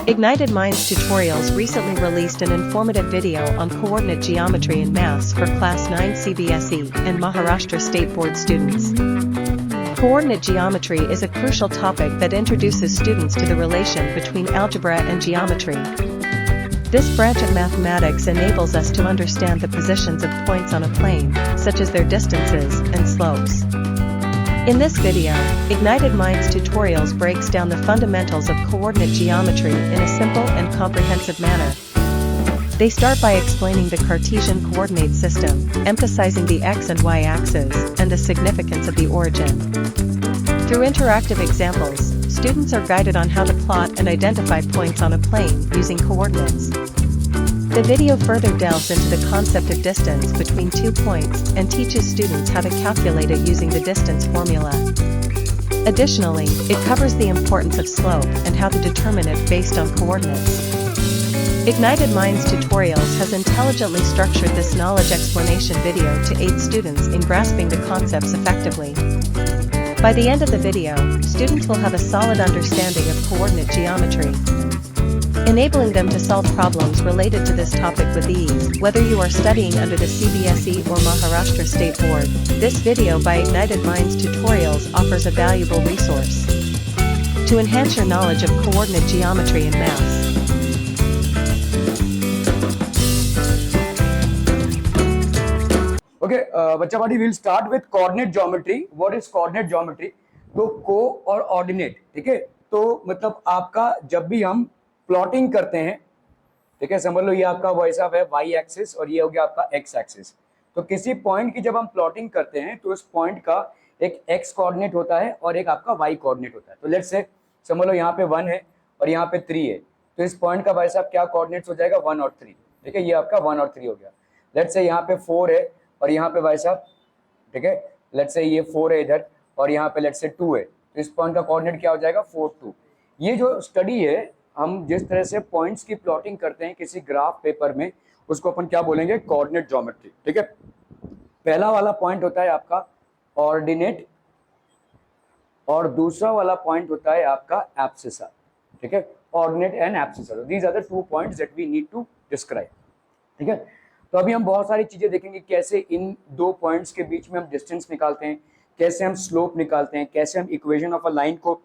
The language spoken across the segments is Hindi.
Ignited Minds Tutorials recently released an informative video on coordinate geometry in maths for Class 9 CBSE and Maharashtra State Board students. Coordinate geometry is a crucial topic that introduces students to the relation between algebra and geometry. This branch of mathematics enables us to understand the positions of points on a plane, such as their distances and slopes. In this video, Ignited Minds Tutorials breaks down the fundamentals of coordinate geometry in a simple and comprehensive manner. They start by explaining the Cartesian coordinate system, emphasizing the x and y axes, and the significance of the origin. Through interactive examples, students are guided on how to plot and identify points on a plane using coordinates. The video further delves into the concept of distance between 2 points and teaches students how to calculate it using the distance formula. Additionally, it covers the importance of slope and how to determine it based on coordinates. Ignited Minds Tutorials has intelligently structured this knowledge explanation video to aid students in grasping the concepts effectively. By the end of the video, students will have a solid understanding of coordinate geometry, enabling them to solve problems related to this topic with ease. Whether you are studying under the CBSE or Maharashtra State Board, this video by Ignited Minds Tutorials offers a valuable resource to enhance your knowledge of coordinate geometry in maths. Okay, बच्चा party will start with coordinate geometry. What is coordinate geometry? तो को और ऑर्डिनेट, ठीक है. तो मतलब आपका जब भी हम प्लॉटिंग करते हैं, ठीक है, समझ लो ये आपका वॉइस ऑफ है वाई एक्सिस और ये हो गया आपका एक्स एक्सिस. तो किसी पॉइंट की जब हम प्लॉटिंग करते हैं तो उस पॉइंट का एक एक्स कोऑर्डिनेट होता है और एक आपका वाई कोऑर्डिनेट होता है. तो लेट्स से समझ लो यहाँ पे 1 है और यहाँ पे 3 है, तो इस पॉइंट का भाई साहब क्या कोऑर्डिनेट्स हो जाएगा? 1 और 3, ठीक है. ये आपका 1 और 3 हो गया. लेट्स से यहाँ पे 4 है और यहाँ पे भाई साहब, ठीक है, लेट्स से ये 4 है इधर और यहाँ पे लेट्स से 2 है, तो इस पॉइंट का कोऑर्डिनेट क्या हो जाएगा? 4 2. ये जो स्टडी है, हम जिस तरह से पॉइंट्स की प्लॉटिंग करते हैं किसी ग्राफ पेपर में, उसको अपन क्या बोलेंगे? कोऑर्डिनेट ज्योमेट्री, ठीक है. पहला वाला पॉइंट होता है आपका ऑर्डिनेट और दूसरा वाला पॉइंट होता है आपका एब्सिसा, ठीक है. Ordinate and abscissa, these are the 2 points that we need to describe, ठीक है. तो अभी हम बहुत सारी चीजें देखेंगे, कैसे इन 2 पॉइंट्स के बीच में हम डिस्टेंस निकालते हैं, कैसे हम स्लोप निकालते हैं, कैसे हम इक्वेशन ऑफ अ लाइन को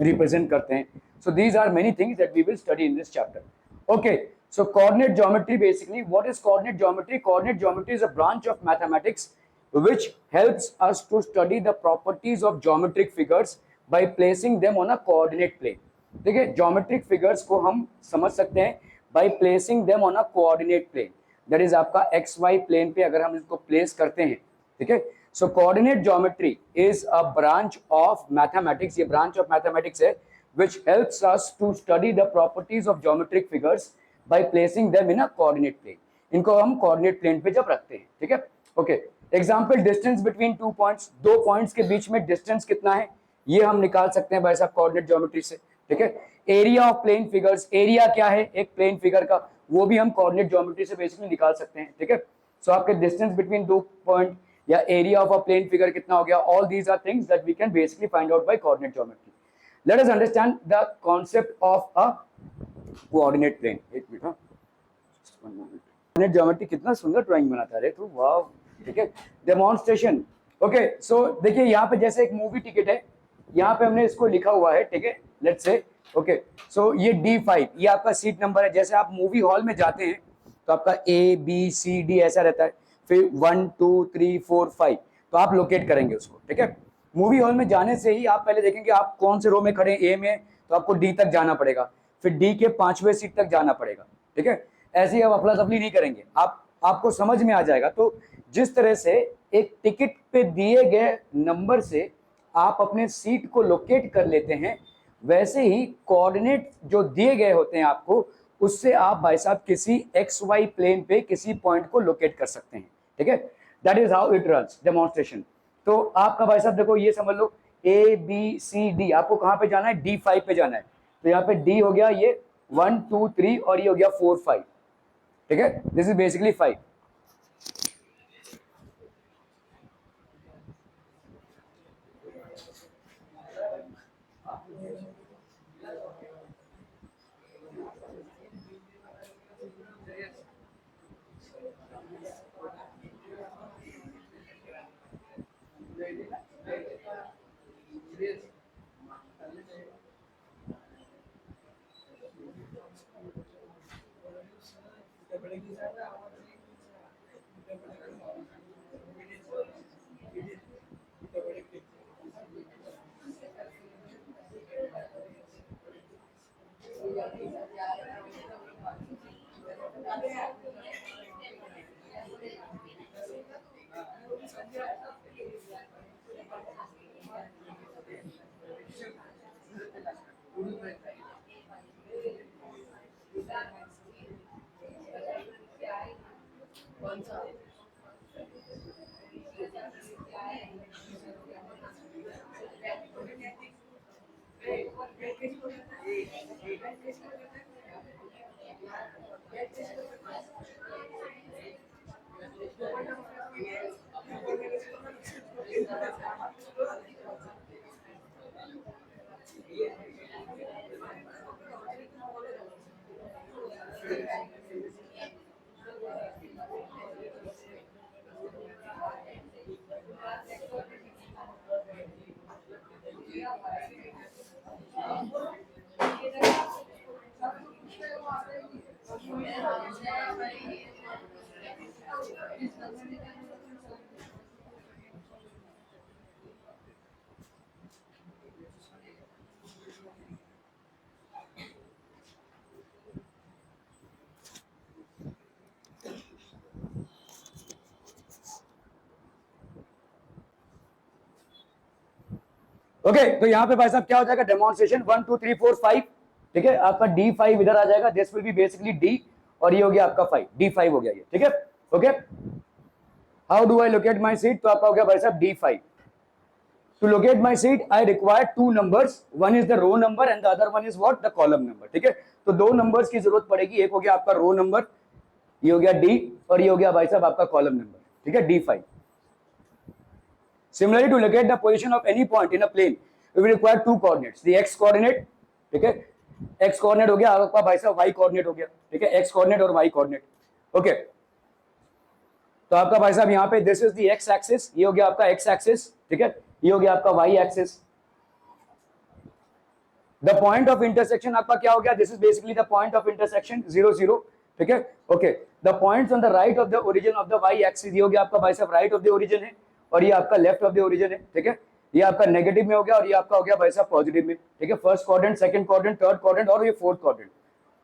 रिप्रेजेंट करते हैं. So these are many things that we will study in this chapter. Okay, so coordinate geometry, basically what is coordinate geometry? Coordinate geometry is a branch of mathematics which helps us to study the properties of geometric figures by placing them on a coordinate plane. ठीक है, geometric figures को हम समझ सकते हैं by placing them on a coordinate plane. That is आपका XY plane पे अगर हम इसको place करते हैं, ठीक है. So coordinate geometry is a branch of mathematics, ये branch of mathematics है which helps us to study the properties of geometric figures by placing them in a coordinate plane. इनको हम coordinate plane पे जब रखते हैं, ठीक है. Okay. Example, distance between 2 points, 2 points के बीच में डिस्टेंस कितना है ये हम निकाल सकते हैं भाई साहब कोऑर्डिनेट ज्योमेट्री से, ठीक है. Area of plane figures, area क्या है एक प्लेन फिगर का, वो भी हम कोऑर्डिनेट ज्योमेट्री से बेसिकली निकाल सकते हैं, ठीक है. सो आपके डिस्टेंस बिटवीन 2 पॉइंट या area of a plane figure कितना हो गया? All these are things that we can basically find out by coordinate geometry. Let us understand the concept of a coordinate plane. एक मिनट, कोऑर्डिनेट ज्योमेट्री कितना सुंदर ड्राइंग बनाता है तू, वाह, ठीक है. डेमोन्स्ट्रेशन. ओके, सो देखिए यहाँ पे जैसे एक मूवी टिकट है, यहाँ पे हमने इसको लिखा हुआ है, ठीक है. लेट्स से ओके, सो ये D5 ये आपका सीट नंबर है. जैसे आप मूवी हॉल में जाते हैं तो आपका ABCD ऐसा रहता है, फिर 1 2 3 4 5, तो आप लोकेट करेंगे उसको, ठीक है. मूवी हॉल में जाने से ही आप पहले देखेंगे आप कौन से रो में खड़े हैं. ए में तो आपको D तक जाना पड़ेगा, फिर D के 5वें सीट तक जाना पड़ेगा, ठीक है. ऐसे ही आप अफला तफली नहीं करेंगे, आपको समझ में आ जाएगा. तो जिस तरह से एक टिकट पे दिए गए नंबर से आप अपने सीट को लोकेट कर लेते हैं, वैसे ही कोऑर्डिनेट जो दिए गए होते हैं आपको, उससे आप भाई साहब किसी XY प्लेन पे किसी पॉइंट को लोकेट कर सकते हैं, ठीक है. That is how it runs demonstration. तो आपका भाई साहब देखो, ये समझ लो ABCD, आपको कहाँ पे जाना है? D5 पे जाना है. तो यहाँ पे D हो गया ये 1 2 3 और ये हो गया 4 5, ठीक है. This is basically 5. ओके तो यहाँ पे भाई साहब क्या हो जाएगा, डेमोन्स्ट्रेशन 1 2 3 4 5, ठीक है, आपका D5 इधर आ जाएगा, this will be basically D, और ये हो गया आपका 5, D5 हो गया ये, ठीक है। Okay, how do I locate my seat, तो आपका हो गया भाई साहब D5। To locate my seat I require 2 numbers, one is the row number and the other one is what, the column number, ठीक है। तो 2 numbers की जरूरत पड़ेगी, एक हो गया आपका रो नंबर, ये हो गया D, और ये हो गया भाई साहब आपका कॉलम नंबर, ठीक है, D5। Similarly, to locate the position of any point in a plane, we will require 2 coordinates. The x coordinate, ठीक है, x coordinate हो गया आपका भाई साहब, y coordinate हो गया, ठीक है, x coordinate और y coordinate, ओके। तो आपका भाई साहब यहाँ पे this is the x axis, ये हो गया आपका x axis, ठीक है, ये हो गया आपका y axis। The point of intersection आपका क्या हो गया, this is basically the point of intersection 0 0, ठीक है, okay. The points on the right of the origin of the y axis, ये हो गया आपका भाई साहब right of the origin है, और ये आपका लेफ्ट ऑफ द ओरिजिन है, ठीक है, ये आपका नेगेटिव में हो गया और ये आपका हो गया भाई साहब पॉजिटिव में, ठीक है, first quadrant, second quadrant, third quadrant और ये फोर्थ क्वाड्रेंट,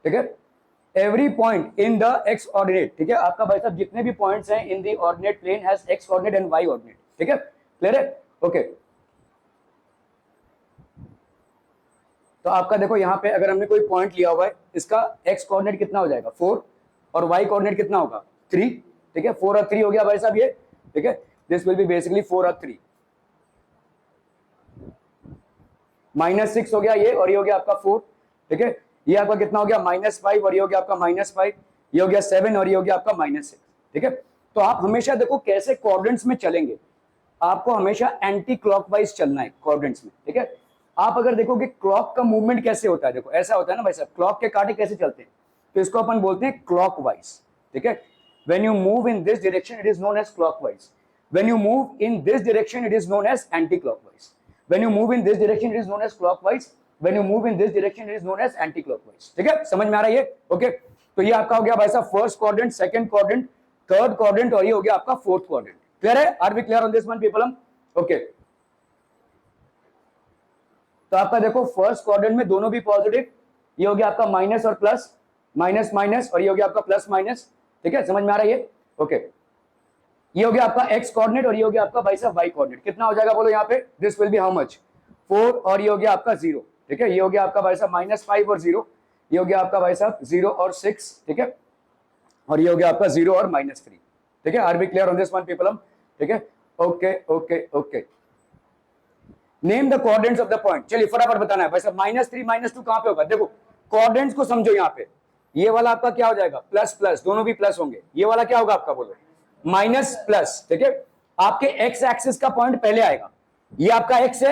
ठीक है। Every point in the x ordinate, ठीक है, आपका भाई साहब जितने भी पॉइंट्स हैं in the ordinate plane has x ordinate and y ordinate, ठीक है, क्लियर है, ओके। तो आपका देखो यहाँ पे अगर हमने कोई पॉइंट लिया हुआ है, इसका एक्स कोऑर्डिनेट कितना हो जाएगा 4 और वाई कोऑर्डिनेट कितना होगा 3, ठीक है, 4 और 3 हो गया भाई साहब ये, ठीक है, दिस विल बी बेसिकली 4 और 3, -6 हो गया ये, और ये हो गया आपका 4, ठीक है, ये आपका कितना हो गया -5, और ये हो गया आपका -5, ये हो गया 7 और ये हो गया आपका -6, ठीक है। तो आप हमेशा देखो कैसे क्वाड्रेंट्स में चलेंगे, आपको हमेशा एंटी क्लॉकवाइज चलना है क्वाड्रेंट्स में, ठीक है। आप अगर देखोगे क्लॉक का मूवमेंट कैसे होता है, देखो ऐसा होता है ना भाई साहब, क्लॉक के कांटे कैसे चलते हैं, तो इसको अपन बोलते हैं क्लॉकवाइज, ठीक है। When you move in this direction it is known as clockwise, when you move in this direction it is known as anti clockwise, when you move in this direction it is known as clockwise, when you move in this direction it is known as anti clockwise, ठीक है, समझ में आ रहा है ये, ओके। तो ये आपका हो गया भाई साहब first quadrant, second quadrant, third quadrant, और ये हो गया आपका फोर्थ क्वाड्रेंट, क्लियर है, are we clear on this one people, okay. तो आपका देखो फर्स्ट क्वाड्रेंट में दोनों भी पॉजिटिव, ये हो गया आपका माइनस और प्लस, माइनस माइनस, और ये हो गया आपका प्लस माइनस, ठीक है, समझ में आ रहा है ये, ओके। ये हो गया आपका एक्स कोऑर्डिनेट और ये हो गया आपका भाई साहब वाई कोऑर्डिनेट, कितना हो जाएगा बोलो यहाँ पे, this will B how much 4, और ये हो गया आपका 0, ठीक है, ये हो गया आपका भाई साहब -5 और 0, ये हो गया आपका भाई साहब 0 और 6, ठीक है, और ये हो गया आपका 0 और -3, ठीक है, are we clear on this one people, ठीक है, okay okay okay. Name the coordinates of the point, चलिए फटाफट बताना है भाई साहब, -3 -2 कहां पे होगा, देखो कोऑर्डिनेट्स को समझो, यहाँ पे ये वाला आपका क्या हो जाएगा प्लस प्लस, दोनों भी प्लस होंगे, ये वाला क्या होगा आपका बोलो माइनस प्लस, ठीक है। आपके एक्स एक्सिस का पॉइंट पहले आएगा, ये आपका एक्स है,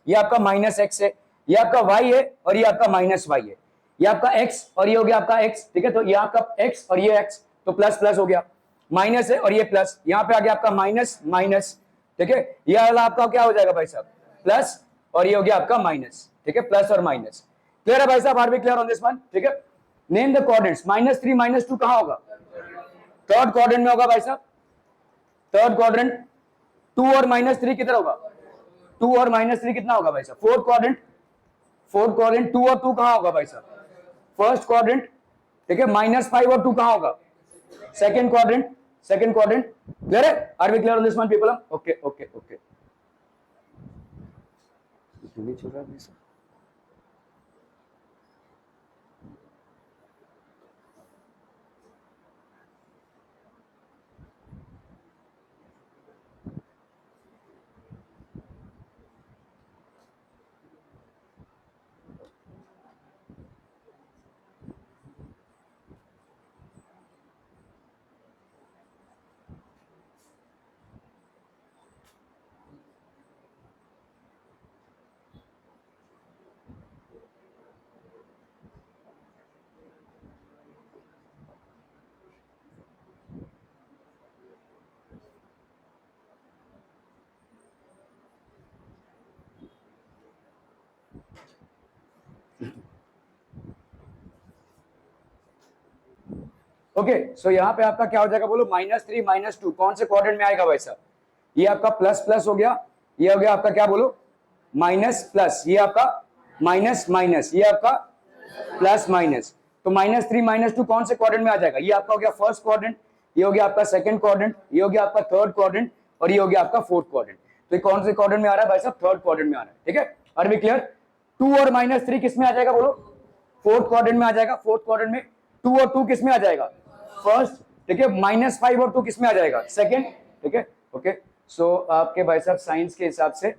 ये आपका -x है, ये आपका y है और ये आपका -y है, ये आपका x और ये हो गया आपका x, ठीक है, तो ये आपका x और ये x, तो प्लस प्लस हो गया, माइनस है और ये प्लस, यहाँ पे आ गया आपका माइनस माइनस, ठीक है, ये वाला आपका क्या हो जाएगा भाई साहब प्लस, और ये हो गया आपका माइनस, ठीक है, प्लस और माइनस, क्लियर है भाई साहब, are we clear on this one, ठीक है। नेम द कोऑर्डिनेट्स, -3 -2 कहां होगा, थर्ड क्वाड्रेंट में होगा भाई साहब, थर्ड क्वाड्रेंट 2 और -3 किधर होगा, 2 और -3 कितना होगा भाई साहब, फोर्थ क्वाड्रेंट, 2 और 2 कहां होगा भाई साहब, फर्स्ट क्वाड्रेंट, ठीक है, -5 और 2 कहां होगा, सेकंड क्वाड्रेंट, क्लियर है, are we clear on this one people, okay okay okay, चल रहा है भाई साहब। ओके सो यहाँ पे आपका क्या हो जाएगा बोलो, -3 -2 कौन से क्वाड्रेंट में आएगा भाई साहब, ये आपका प्लस प्लस हो गया, ये हो गया आपका क्या बोलो माइनस प्लस, ये आपका माइनस माइनस, ये आपका प्लस माइनस, तो -3 -2 कौन से क्वाड्रेंट में आ जाएगा, ये आपका हो गया फर्स्ट क्वाड्रेंट, ये हो गया आपका सेकंड क्वाड्रेंट, ये हो गया आपका थर्ड क्वाड्रेंट और ये हो गया आपका फोर्थ क्वाड्रेंट, तो ये कौन से क्वाड्रेंट में आ रहा है भाई साहब, थर्ड क्वाड्रेंट में आ रहा है, ठीक है, आर वी क्लियर, 2 और -3 किस में आ जाएगा बोलो, फोर्थ क्वाड्रेंट में आ जाएगा, फोर्थ क्वाड्रेंट में 2 और 2 किस में आ जाएगा, फर्स्ट, ठीक है, -5 और 2 किस में आ जाएगा, सेकंड, ठीक है, ओके सो आपके भाई साहब साइंस के हिसाब से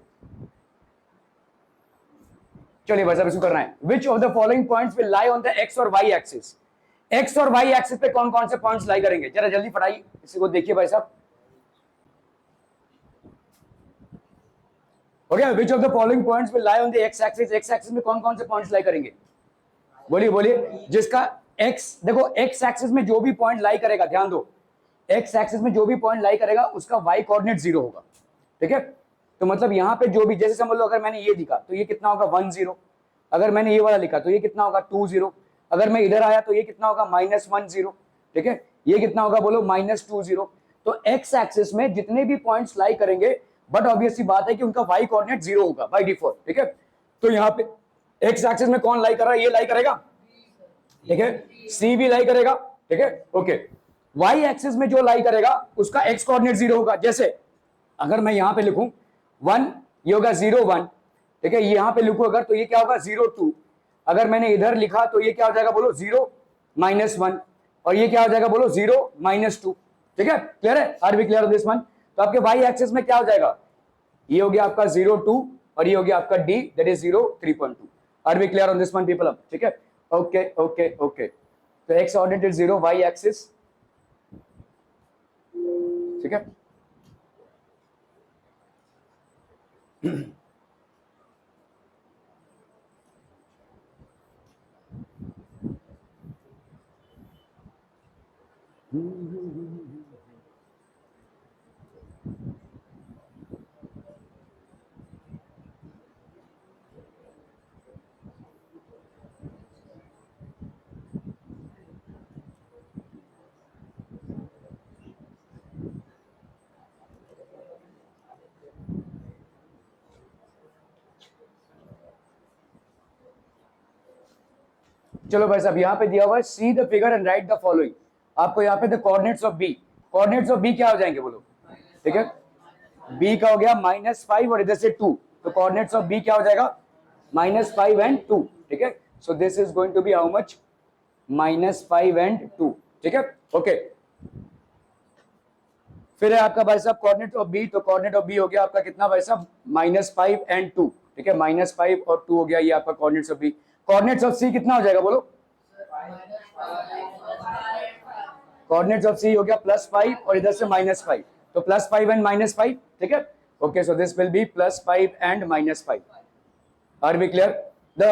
चलिए भाई साहब इसको करना है, which of the following points will lie on the x और वाई एक्सिस, एक्स और वाई एक्सिस पे कौन कौन से पॉइंट्स लाई करेंगे, जरा जल्दी पढ़ाइए इसी को, देखिए भाई साहब, हो गया, which of the following points will lie on the x axis में कौन कौन से पॉइंट्स लाई करेंगे, बोलिए बोलिए, जिसका एक्स, देखो एक्स एक्सिस में जो भी पॉइंट लाई करेगा, ध्यान दो, एक्स एक्सिस में जो भी पॉइंट लाई करेगा उसका वाई कोऑर्डिनेट 0 होगा, ठीक है, तो मतलब यहाँ पे जो भी, जैसे समझ लो अगर मैंने ये लिखा तो ये कितना होगा 1 0, अगर मैंने ये वाला लिखा तो ये कितना होगा 2 0, अगर मैं इधर आया तो ये कितना होगा -1 0, ठीक है, ये कितना होगा बोलो -2 0, तो एक्स एक्सिस में जितने भी पॉइंट्स लाई करेंगे, बट ऑब्वियस सी बात है कि उनका वाई कोऑर्डिनेट 0 होगा बाय डिफॉल्ट, ठीक है, तो यहाँ पे एक्स एक्सिस में कौन लाई कर रहा है, ये लाई करेगा, ठीक है, सी भी लाई करेगा, ठीक है, ओके, वाई एक्सिस में जो लाई करेगा उसका एक्स कोऑर्डिनेट 0 होगा, जैसे अगर मैं यहां पे लिखूं 1, ये होगा 0 1, ठीक है, यहां पे लिखूं अगर तो ये क्या होगा 0 2, अगर मैंने इधर लिखा तो ये क्या हो जाएगा बोलो 0 -1, और ये क्या हो जाएगा बोलो 0 -2, ठीक है, क्लियर है, are we clear on this one, तो आपके वाई एक्सिस में क्या हो जाएगा, ये हो गया आपका 0 2 और ये हो गया आपका D that is 0 3.2, are we clear on this one people, ठीक है, ओके ओके ओके, तो x coordinate is 0, y axis, ठीक है, चलो भाई साहब यहाँ पे दिया हुआ है see the figure and write the following, आपको यहाँ पे the coordinates of B, coordinates of B क्या हो जाएंगे बोलो, ठीक है, बी का हो गया -5 और इधर से 2, तो कोऑर्डिनेट्स ऑफ बी क्या हो जाएगा -5 एंड 2, ठीक है, so this is going to be how much -5 and 2, ठीक है, ओके, फिर है आपका भाई साहब कोऑर्डिनेट ऑफ बी, तो कोऑर्डिनेट ऑफ बी हो गया आपका कितना भाई साहब -5 एंड 2, ठीक है, -5 और 2 हो गया ये आपका coordinates of B, coordinates of C कितना हो जाएगा बोलो, कोऑर्डिनेट्स ऑफ सी हो गया +5 और इधर से -5, तो +5 एंड -5, ठीक है, okay, so this will be +5 and -5, are we clear, the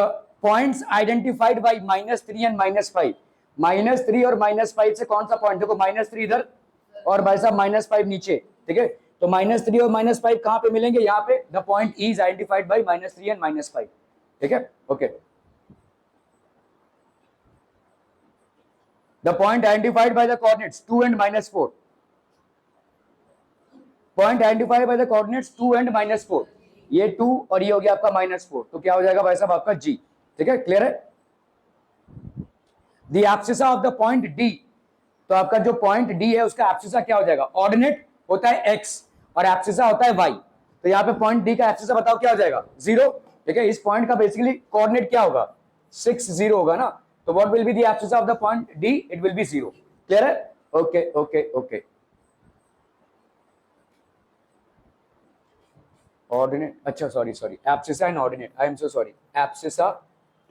points identified by -3 and -5, -3 और -5 से कौन सा पॉइंट, देखो -3 इधर और भाई साहब -5 नीचे, ठीक है, तो -3 और -5 कहां पे मिलेंगे, यहाँ पे, the point is identified by -3 and -5, ठीक है, okay, the point identified by the coordinates 2 and -4, point identified by the coordinates 2 and -4, ये 2 और ये हो गया आपका -4, तो क्या हो जाएगा भाई साहब आपका G। ठीक है, क्लियर है। The abscissa of the point D, तो आपका जो पॉइंट D है उसका एब्सिसा क्या हो जाएगा, ऑर्डिनेट होता है x और एब्सिसा होता है y, तो यहाँ पे पॉइंट D का एब्सिसा बताओ क्या हो जाएगा, 0। ठीक है, इस पॉइंट का बेसिकली कोऑर्डिनेट क्या होगा, 6 0 होगा ना, तो what will be the abscissa of the point D, it will be 0। Clear है, ओके ओके ओके। ऑर्डिनेट, अच्छा sorry abscissa and ordinate, I am so sorry, abscissa,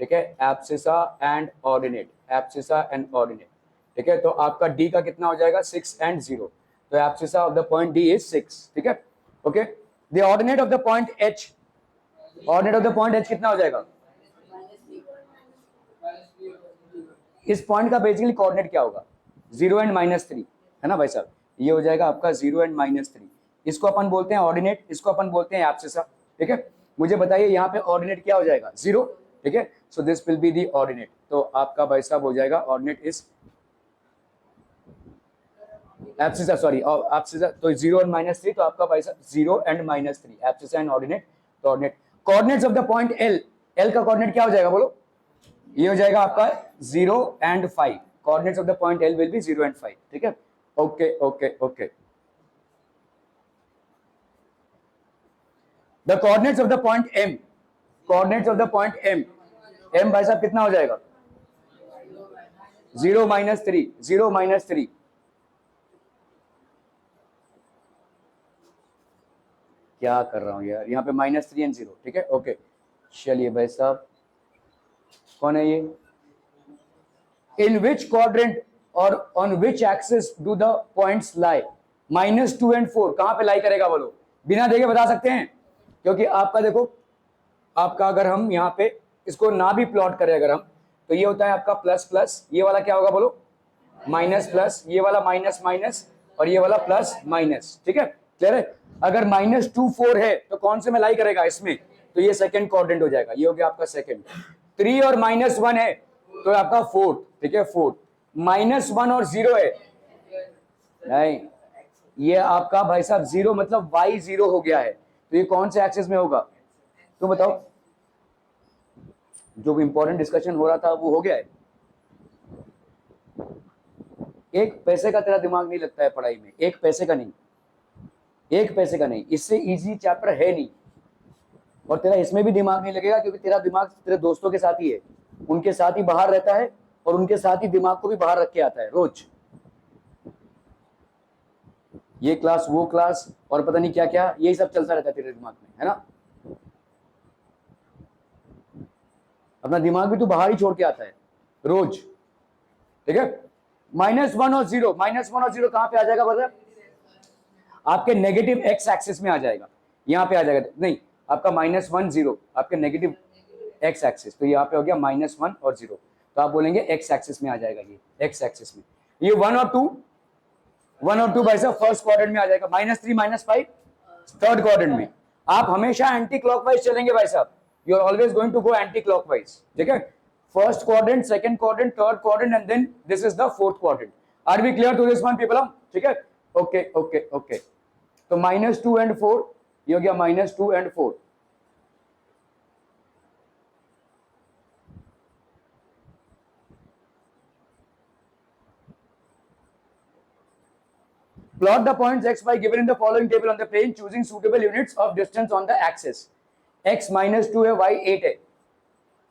ठीक है, abscissa and ordinate, abscissa and ordinate. ठीक है, तो आपका D का कितना हो जाएगा, 6 and 0, तो abscissa of the point D is 6। ठीक है, okay. The ordinate of the point H, ordinate of the point H कितना हो जाएगा, इस पॉइंट का बेसिकली कोऑर्डिनेट क्या होगा, 0 and -3, है ना भाई साहब, ये हो जाएगा आपका 0 and -3, इसको अपन बोलते हैं ऑर्डिनेट, इसको अपन बोलते हैं एब्सिसा। ठीक है, मुझे बताइए यहाँ पे ऑर्डिनेट क्या हो जाएगा, 0। ठीक है, so this will be the ordinate, तो आपका भाई साहब हो जाएगा ordinate is abscissa, sorry abscissa, तो 0 and -3, तो आपका भाई साहब 0 and -3, एब्सिसा एंड ऑर्डिनेट, तो ordinate. Coordinates of the point L, L का कोऑर्डिनेट क्या हो जाएगा बोलो, ये हो जाएगा आपका 0 and 5, coordinates of the point L will be 0 and 5। ठीक है, okay okay okay. The coordinates of the point M, coordinates of the point M, M भाई साहब कितना हो जाएगा, 0 -3, 0 -3, क्या कर रहा हूं यार, यहाँ पे -3 and 0। ठीक है, ओके, चलिए भाई साहब, कौन है ये, इन विच क्वाड्रेंट और on which axis do the points lie, -2 and 4 कहां पे लाई करेगा बोलो, बिना देखे बता सकते हैं, क्योंकि आपका देखो, आपका अगर हम यहाँ पे इसको ना भी प्लॉट करें अगर हम, तो ये होता है आपका प्लस प्लस, ये वाला क्या होगा बोलो, माइनस प्लस, ये वाला माइनस माइनस, और ये वाला प्लस माइनस। ठीक है, क्लियर है। अगर -2 4 है तो कौन से में लाई करेगा, इसमें, तो ये सेकंड क्वाड्रेंट हो जाएगा, ये हो गया आपका सेकंड। 3 और -1 है तो आपका फोर्थ। ठीक है, फोर्थ। -1 और 0 है, नहीं, ये आपका भाई साहब 0 मतलब y 0 हो गया है, तो ये कौन से एक्सिस में होगा, तो बताओ, जो भी इंपॉर्टेंट डिस्कशन हो रहा था वो हो गया है। एक पैसे का तेरा दिमाग नहीं लगता है पढ़ाई में, एक पैसे का नहीं, एक पैसे का नहीं, इससे इजी चैप्टर है नहीं, और तेरा इसमें भी दिमाग नहीं लगेगा क्योंकि तेरा दिमाग तेरे दोस्तों के साथ ही है, उनके साथ ही बाहर रहता है, और उनके साथ ही दिमाग को भी बाहर रख के आता है रोज, ये क्लास वो क्लास और पता नहीं क्या क्या, यही सब चलता रहता है तेरे दिमाग में, है ना। अपना दिमाग भी तू बाहर ही छोड़ के आता है रोज। ठीक है, -1 और 0, -1 और 0 कहां पे आ जाएगा बता, आपके नेगेटिव एक्स एक्सिस में आ जाएगा, यहां पे आ जाएगा, नहीं आपका -1 0 आपके नेगेटिव एक्स एक्सिस, तो यहाँ पे हो गया -1 और 0, तो आप बोलेंगे एक्स एक्सिस में आ जाएगा, ये एक्स एक्सिस में। ये 1 और 2 भाई साहब फर्स्ट क्वाड्रेंट में आ जाएगा, -3 -5 थर्ड क्वाड्रेंट में। आप हमेशा एंटी क्लॉकवाइज चलेंगे भाई साहब, you are always going to go anti clockwise. ठीक है, first quadrant, second quadrant, third quadrant, and then this is the fourth quadrant. Are we clear to this one people? ठीक है, ओके ओके ओके। तो -2 and 4, ये हो गया -2 and 4। Plot the points x, y given in the following table on the plane, choosing suitable units of distance on the axis. x -2 है, y 8 है।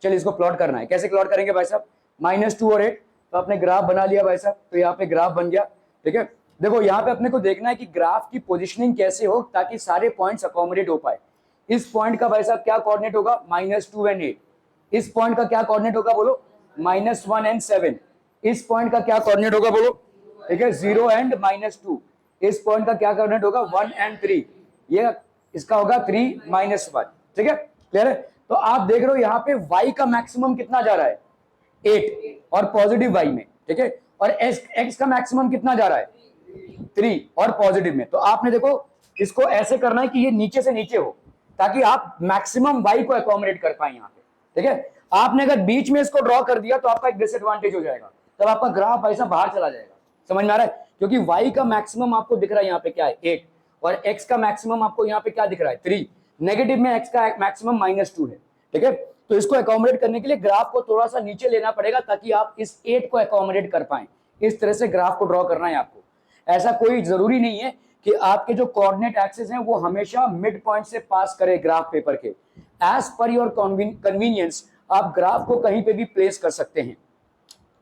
चलिए इसको प्लॉट करना है, कैसे प्लॉट करेंगे भाई साहब, -2 और 8, तो आपने ग्राफ बना लिया भाई साहब, तो यहाँ पे ग्राफ बन गया। ठीक है, देखो यहाँ पे अपने को देखना है कि ग्राफ की पोजिशनिंग कैसे हो ताकि सारे पॉइंट्स अकोमोडेट हो पाए। इस पॉइंट का भाई साहब क्या कोऑर्डिनेट होगा, -2 and 8। इस पॉइंट का क्या कोऑर्डिनेट होगा बोलो, -1 and 7। इस पॉइंट का क्या कोऑर्डिनेट होगा बोलो, ठीक है, 0 and -2। इस पॉइंट का क्या कोऑर्डिनेट होगा, 1 and 3। ये इसका होगा 3 -1। ठीक है, क्लियर है। तो आप देख रहे हो यहाँ पे y का मैक्सिमम कितना जा रहा है, 8 और पॉजिटिव y में। ठीक है, और x का मैक्सिमम कितना जा रहा है, 3 और पॉजिटिव में। तो आपने देखो इसको ऐसे करना है कि ये नीचे से नीचे हो ताकि आप मैक्सिमम y को अकोमोडेट कर पाए यहाँ पे। ठीक है, आपने अगर बीच में इसको ड्रॉ कर दिया तो आपका एक डिसएडवांटेज हो जाएगा, तब आपका ग्राफ भाई साहब बाहर चला जाएगा। समझ में आ रहा है? क्योंकि y का मैक्सिमम आपको दिख रहा है यहाँ पे क्या है 8 और x का मैक्सिमम आपको यहाँ पे क्या दिख रहा है 3, नेगेटिव में x का मैक्सिमम -2 है। ठीक है, तो इसको अकोमोडेट करने के लिए ग्राफ को थोड़ा सा नीचे लेना पड़ेगा ताकि आप इस 8 को अकोमोडेट कर पाए। इस तरह से ग्राफ को ड्रॉ करना है आपको। ऐसा कोई जरूरी नहीं है कि आपके जो कोऑर्डिनेट एक्सिस हैं वो हमेशा मिड पॉइंट से पास करे ग्राफ पेपर के। एज पर योर कन्वीनियंस आप ग्राफ को कहीं पे भी प्लेस कर सकते हैं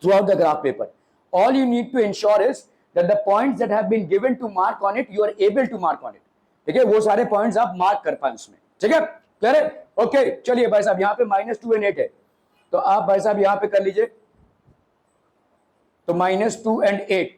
throughout the graph paper. All you need to ensure is that the points that have been given to mark on it, you are able to mark on it. ठीक है, वो सारे पॉइंट्स आप मार्क कर पाए उसमें। ठीक है, क्लियर है? ओके, चलिए भाई साहब यहाँ पे -2 and 8 है, तो आप भाई साहब यहाँ पे कर लीजिए, तो -2 and 8,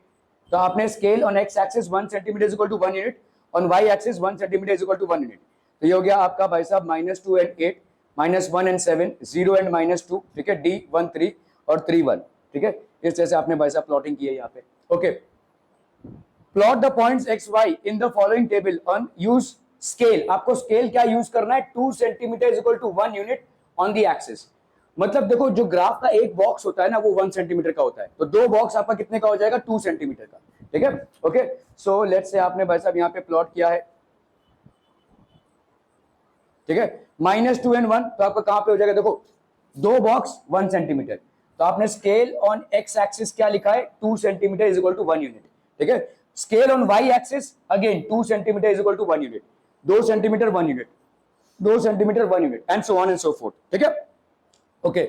तो आपने scale on x axis 1 centimetre is equal to 1 unit, on y axis 1 centimetre is equal to 1 unit. तो ये हो गया आपका भाई साहब -2 and 8, -1 and 7, 0 and -2, ठीक है, D 1 3 और 3 1। ठीक है, इस तरह से आपने भाई साहब प्लॉटिंग की है यहाँ पे। Okay, plot the points x y in the following table on use scale. आपको स्केल क्या यूज करना है 2 centimetre is equal to 1 unit on the axis. मतलब देखो जो ग्राफ का एक बॉक्स होता है ना वो 1 सेंटीमीटर का होता है, तो 2 बॉक्स आपका कितने का हो जाएगा 2 सेंटीमीटर का। ठीक है, ओके, सो लेट्स से आपने भाई साहब यहाँ पे प्लॉट किया है। ठीक है, -2 and 1, तो आपका कहां पे हो जाएगा, देखो 2 बॉक्स 1 सेंटीमीटर, तो आपने स्केल ऑन एक्स एक्सिस क्या लिखा है 2 centimetre is equal to 1 unit. ठीक है, scale on y axis again 2 centimetre is equal to 1 unit, 2 centimetre 1 unit, 2 centimetre 1 unit and so on and so forth. ठीक है, ओके,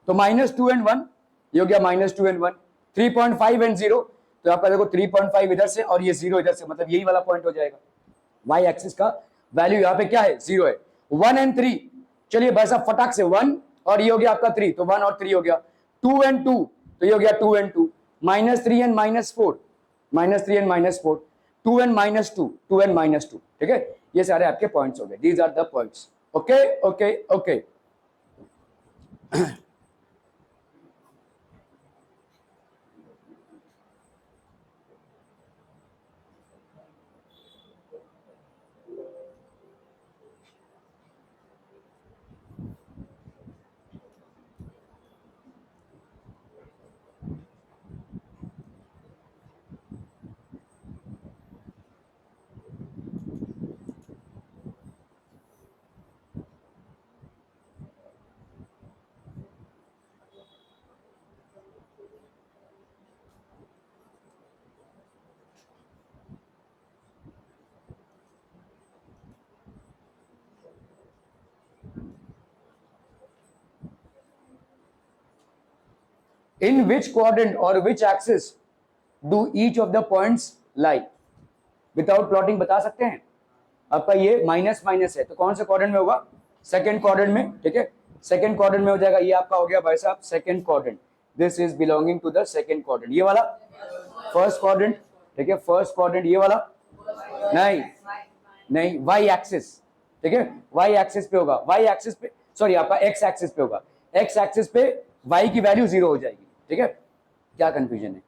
तो -2 and 1 ये हो गया -2 and 1, 3.5 and 0, तो आपका देखो 3.5 इधर से और ये 0 इधर से, मतलब यही वाला पॉइंट हो जाएगा। वाई एक्सिस का वैल्यू यहाँ पे क्या है 0 है। 1 and 3, चलिए भाई साहब फटाक से 1 और ये हो गया आपका 3, तो 1 और 3 हो गया। 2 and 2, तो ये हो गया 2 and 2, -3 and -4, -3 and -4, 2 and -2, 2 and -2। ठीक है, ये सारे आपके पॉइंट्स हो गए, these are the points. Okay okay okay, in which quadrant or which axis do each of the points lie? Without plotting बता सकते हैं? आपका ये माइनस माइनस है, तो कौन से क्वाड्रेंट में होगा? सेकंड क्वाड्रेंट में। ठीक है, सेकंड क्वाड्रेंट में हो जाएगा, ये आपका हो गया भाई साहब second quadrant, this is belonging to the second quadrant. ये वाला फर्स्ट क्वाड्रेंट। ठीक है, फर्स्ट क्वाड्रेंट ये वाला नहीं नहीं, वाई एक्सिस। ठीक है, वाई एक्सिस पे होगा, वाई एक्सिस पे सॉरी आपका एक्स एक्सिस पे होगा, एक्स एक्सिस पे वाई की वैल्यू 0 हो जाएगी। ठीक है, क्या कंफ्यूजन है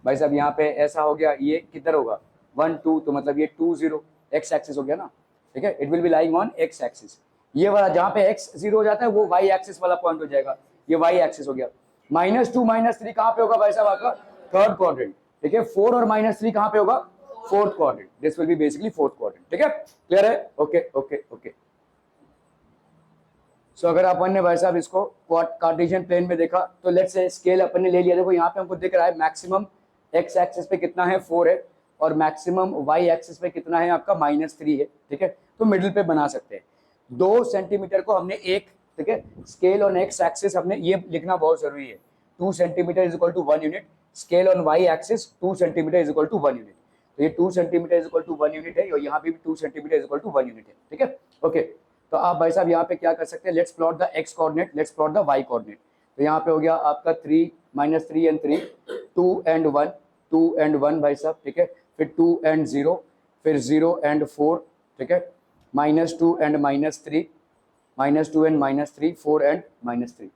भाई साहब? यहाँ पे ऐसा हो गया, ये किधर होगा 1 2, तो मतलब ये 2 0 एक्स एक्सिस हो गया ना। ठीक है, it will be lying on x axis. ये वाला जहाँ पे एक्स 0 हो जाता है वो वाई एक्सिस वाला पॉइंट हो जाएगा, ये वाई एक्सिस हो गया। -2 -3 कहाँ पे होगा भाई साहब? आपका थर्ड क्वाड्रेंट। ठीक है, 4 और -3 कहाँ पे होगा? Fourth quadrant, this will be basically fourth quadrant. ठीक है, क्लियर है? ओके ओके ओके, सो अगर अपन ने भाई साहब इसको कार्टेशियन प्लेन में देखा तो लेट्स से स्केल अपन ने ले लिया। देखो यहाँ पे हमको दिख रहा है मैक्सिमम एक्स एक्सिस पे कितना है 4 है और मैक्सिमम वाई एक्सिस पे कितना है आपका -3 है। ठीक है, तो मिडिल पे बना सकते हैं। 2 सेंटीमीटर को हमने एक, ठीक है, स्केल ऑन एक्स एक्सिस हमने ये लिखना बहुत जरूरी है, 2 centimetre is equal to 1 unit, scale on y axis 2 centimetre is equal to 1 unit. तो ये 2 centimetre is equal to 1 unit है और यहाँ पे भी 2 centimetre is equal to 1 unit है। ठीक है, ओके, तो आप भाई साहब यहाँ पे क्या कर सकते हैं, let's plot the x coordinate, let's plot the y coordinate. तो यहाँ पे हो गया आपका 3 -3 and 3, 2 and 1, 2 and 1 भाई साहब। ठीक है, फिर 2 and 0, फिर 0 and 4। ठीक है, -2 and -3, -2 and -3, 4 and -3।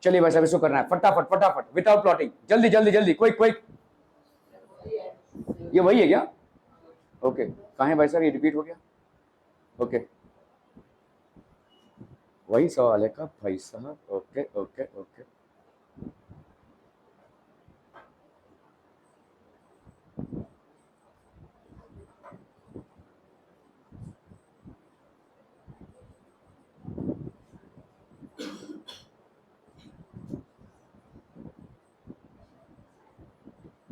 चलिए भाई साहब इसको करना है फटाफट फटाफट विदाउट प्लॉटिंग, जल्दी जल्दी जल्दी, क्विक क्विक। ये वही है क्या? ओके, कहाँ है भाई साहब? ये रिपीट हो गया। ओके, वही सवाल है का भाई साहब? Okay okay okay,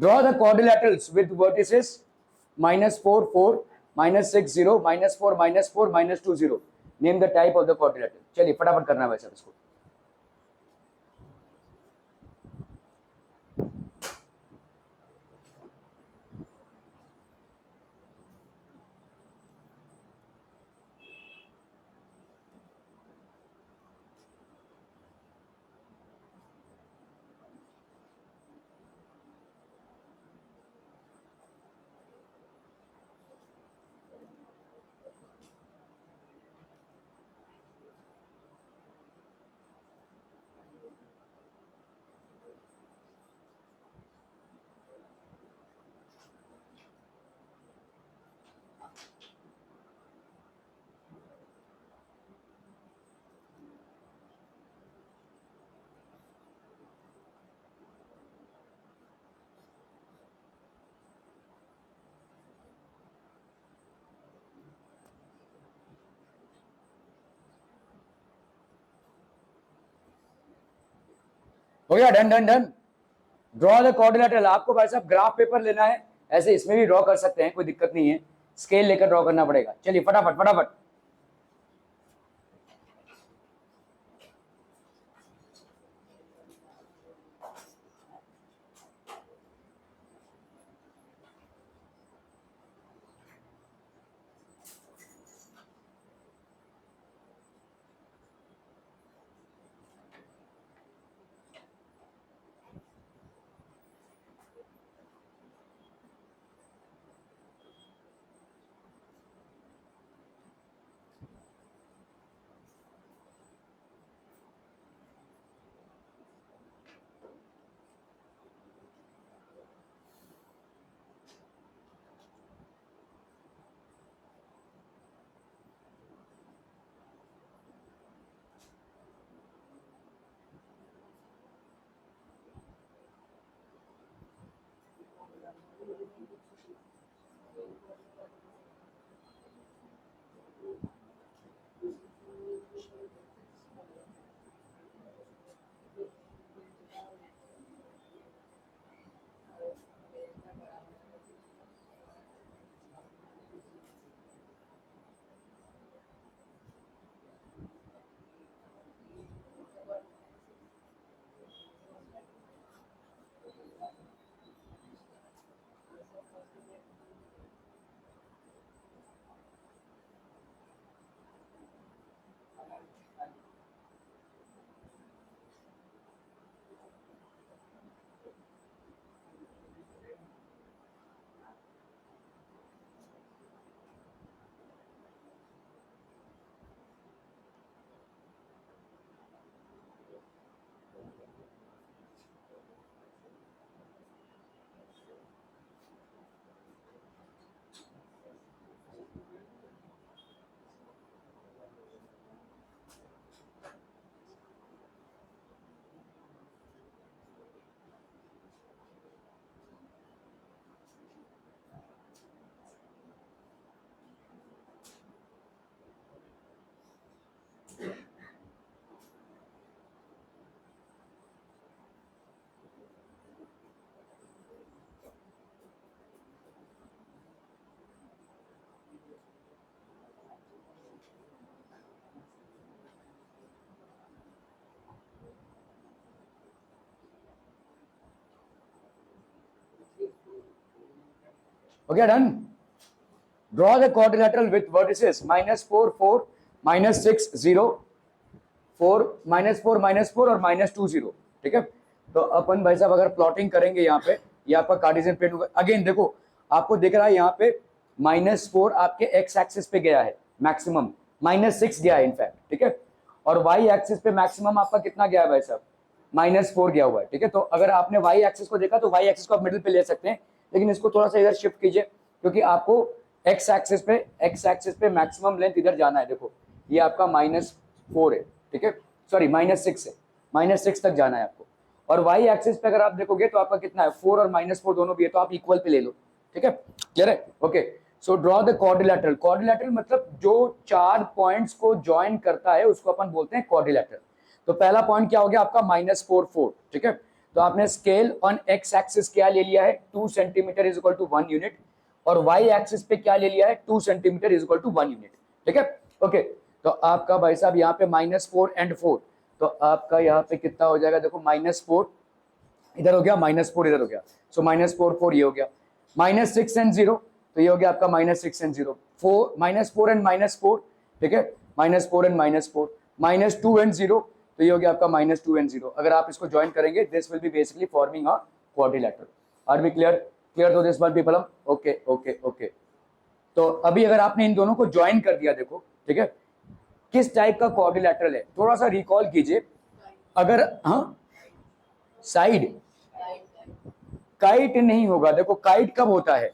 Draw the quadrilaterals with vertices -4 4 -6 0 -4 -4 -2 0. Name the type of the quadrilateral. चलिए फटाफट करना है वैसे इसको. हो गया. Done done done. Draw the quadrilateral. आपको भाई साहब ग्राफ पेपर लेना है, ऐसे इसमें भी ड्रॉ कर सकते हैं, कोई दिक्कत नहीं है. स्केल लेकर ड्रॉ करना पड़ेगा. चलिए फटाफट फटाफट. Okay, done. Draw the quadrilateral with vertices -4 4 -6 0 4 -4 -4 और -2 0. ठीक है. तो अपन भाई साहब अगर प्लॉटिंग करेंगे यहाँ पे, ये आपका कार्टेशियन प्लेन होगा. अगेन देखो आपको दिख रहा है यहाँ पे -4 आपके एक्स एक्सिस पे गया है मैक्सिमम, -6 गया है इनफैक्ट. ठीक है. और वाई एक्सिस पे मैक्सिमम आपका कितना गया है भाई साहब? -4 गया हुआ है. ठीक है. तो अगर आपने वाई एक्सिस को देखा तो वाई एक्सिस को आप मिडिल पे ले सकते हैं, लेकिन इसको थोड़ा सा इधर शिफ्ट कीजिए क्योंकि आपको एक्स एक्सिस पे मैक्सिमम लेंथ इधर जाना है. देखो ये आपका -4 है. ठीक है. सॉरी -6 है. -6 तक जाना है आपको. और वाई एक्सिस पे अगर आप देखोगे तो आपका कितना है? 4 और -4 दोनों भी है, तो आप इक्वल पे ले लो. ठीक है. क्लियर है? Okay. So draw the quadrilateral. Quadrilateral मतलब जो 4 पॉइंट्स को ज्वाइन करता है उसको अपन बोलते हैं क्वाड्रिलेटरल. तो पहला पॉइंट क्या हो गया आपका? -4 4. ठीक है. तो आपने स्केल ऑन एक्स एक्सिस क्या ले लिया है 2 centimetre is equal to 1 unit, और वाई एक्सिस पे क्या ले लिया है 2 centimetre is equal to 1 unit. ठीक है, ओके। तो आपका भाई साहब यहाँ पे -4 एंड 4, तो आपका यहाँ पे कितना हो जाएगा, देखो -4 इधर हो गया, -4 इधर हो गया, सो -4 4 ये हो गया, -6 एंड 0, तो ये हो गया आपका -6 एंड 0, -4 एंड -4, ठीक है, -4 एंड -4, -2 एंड 0, तो ये हो गया आपका -2 एंड 0। अगर आप इसको ज्वाइन करेंगे this will be basically forming a quadrilateral. Are we clear to this one people? Okay okay okay. तो अभी अगर आपने इन दोनों को ज्वाइन कर दिया, देखो ठीक है, किस टाइप का क्वाड्रिलैटरल है, थोड़ा सा रिकॉल कीजिए। अगर हाँ साइड, काइट नहीं होगा। देखो काइट कब होता है,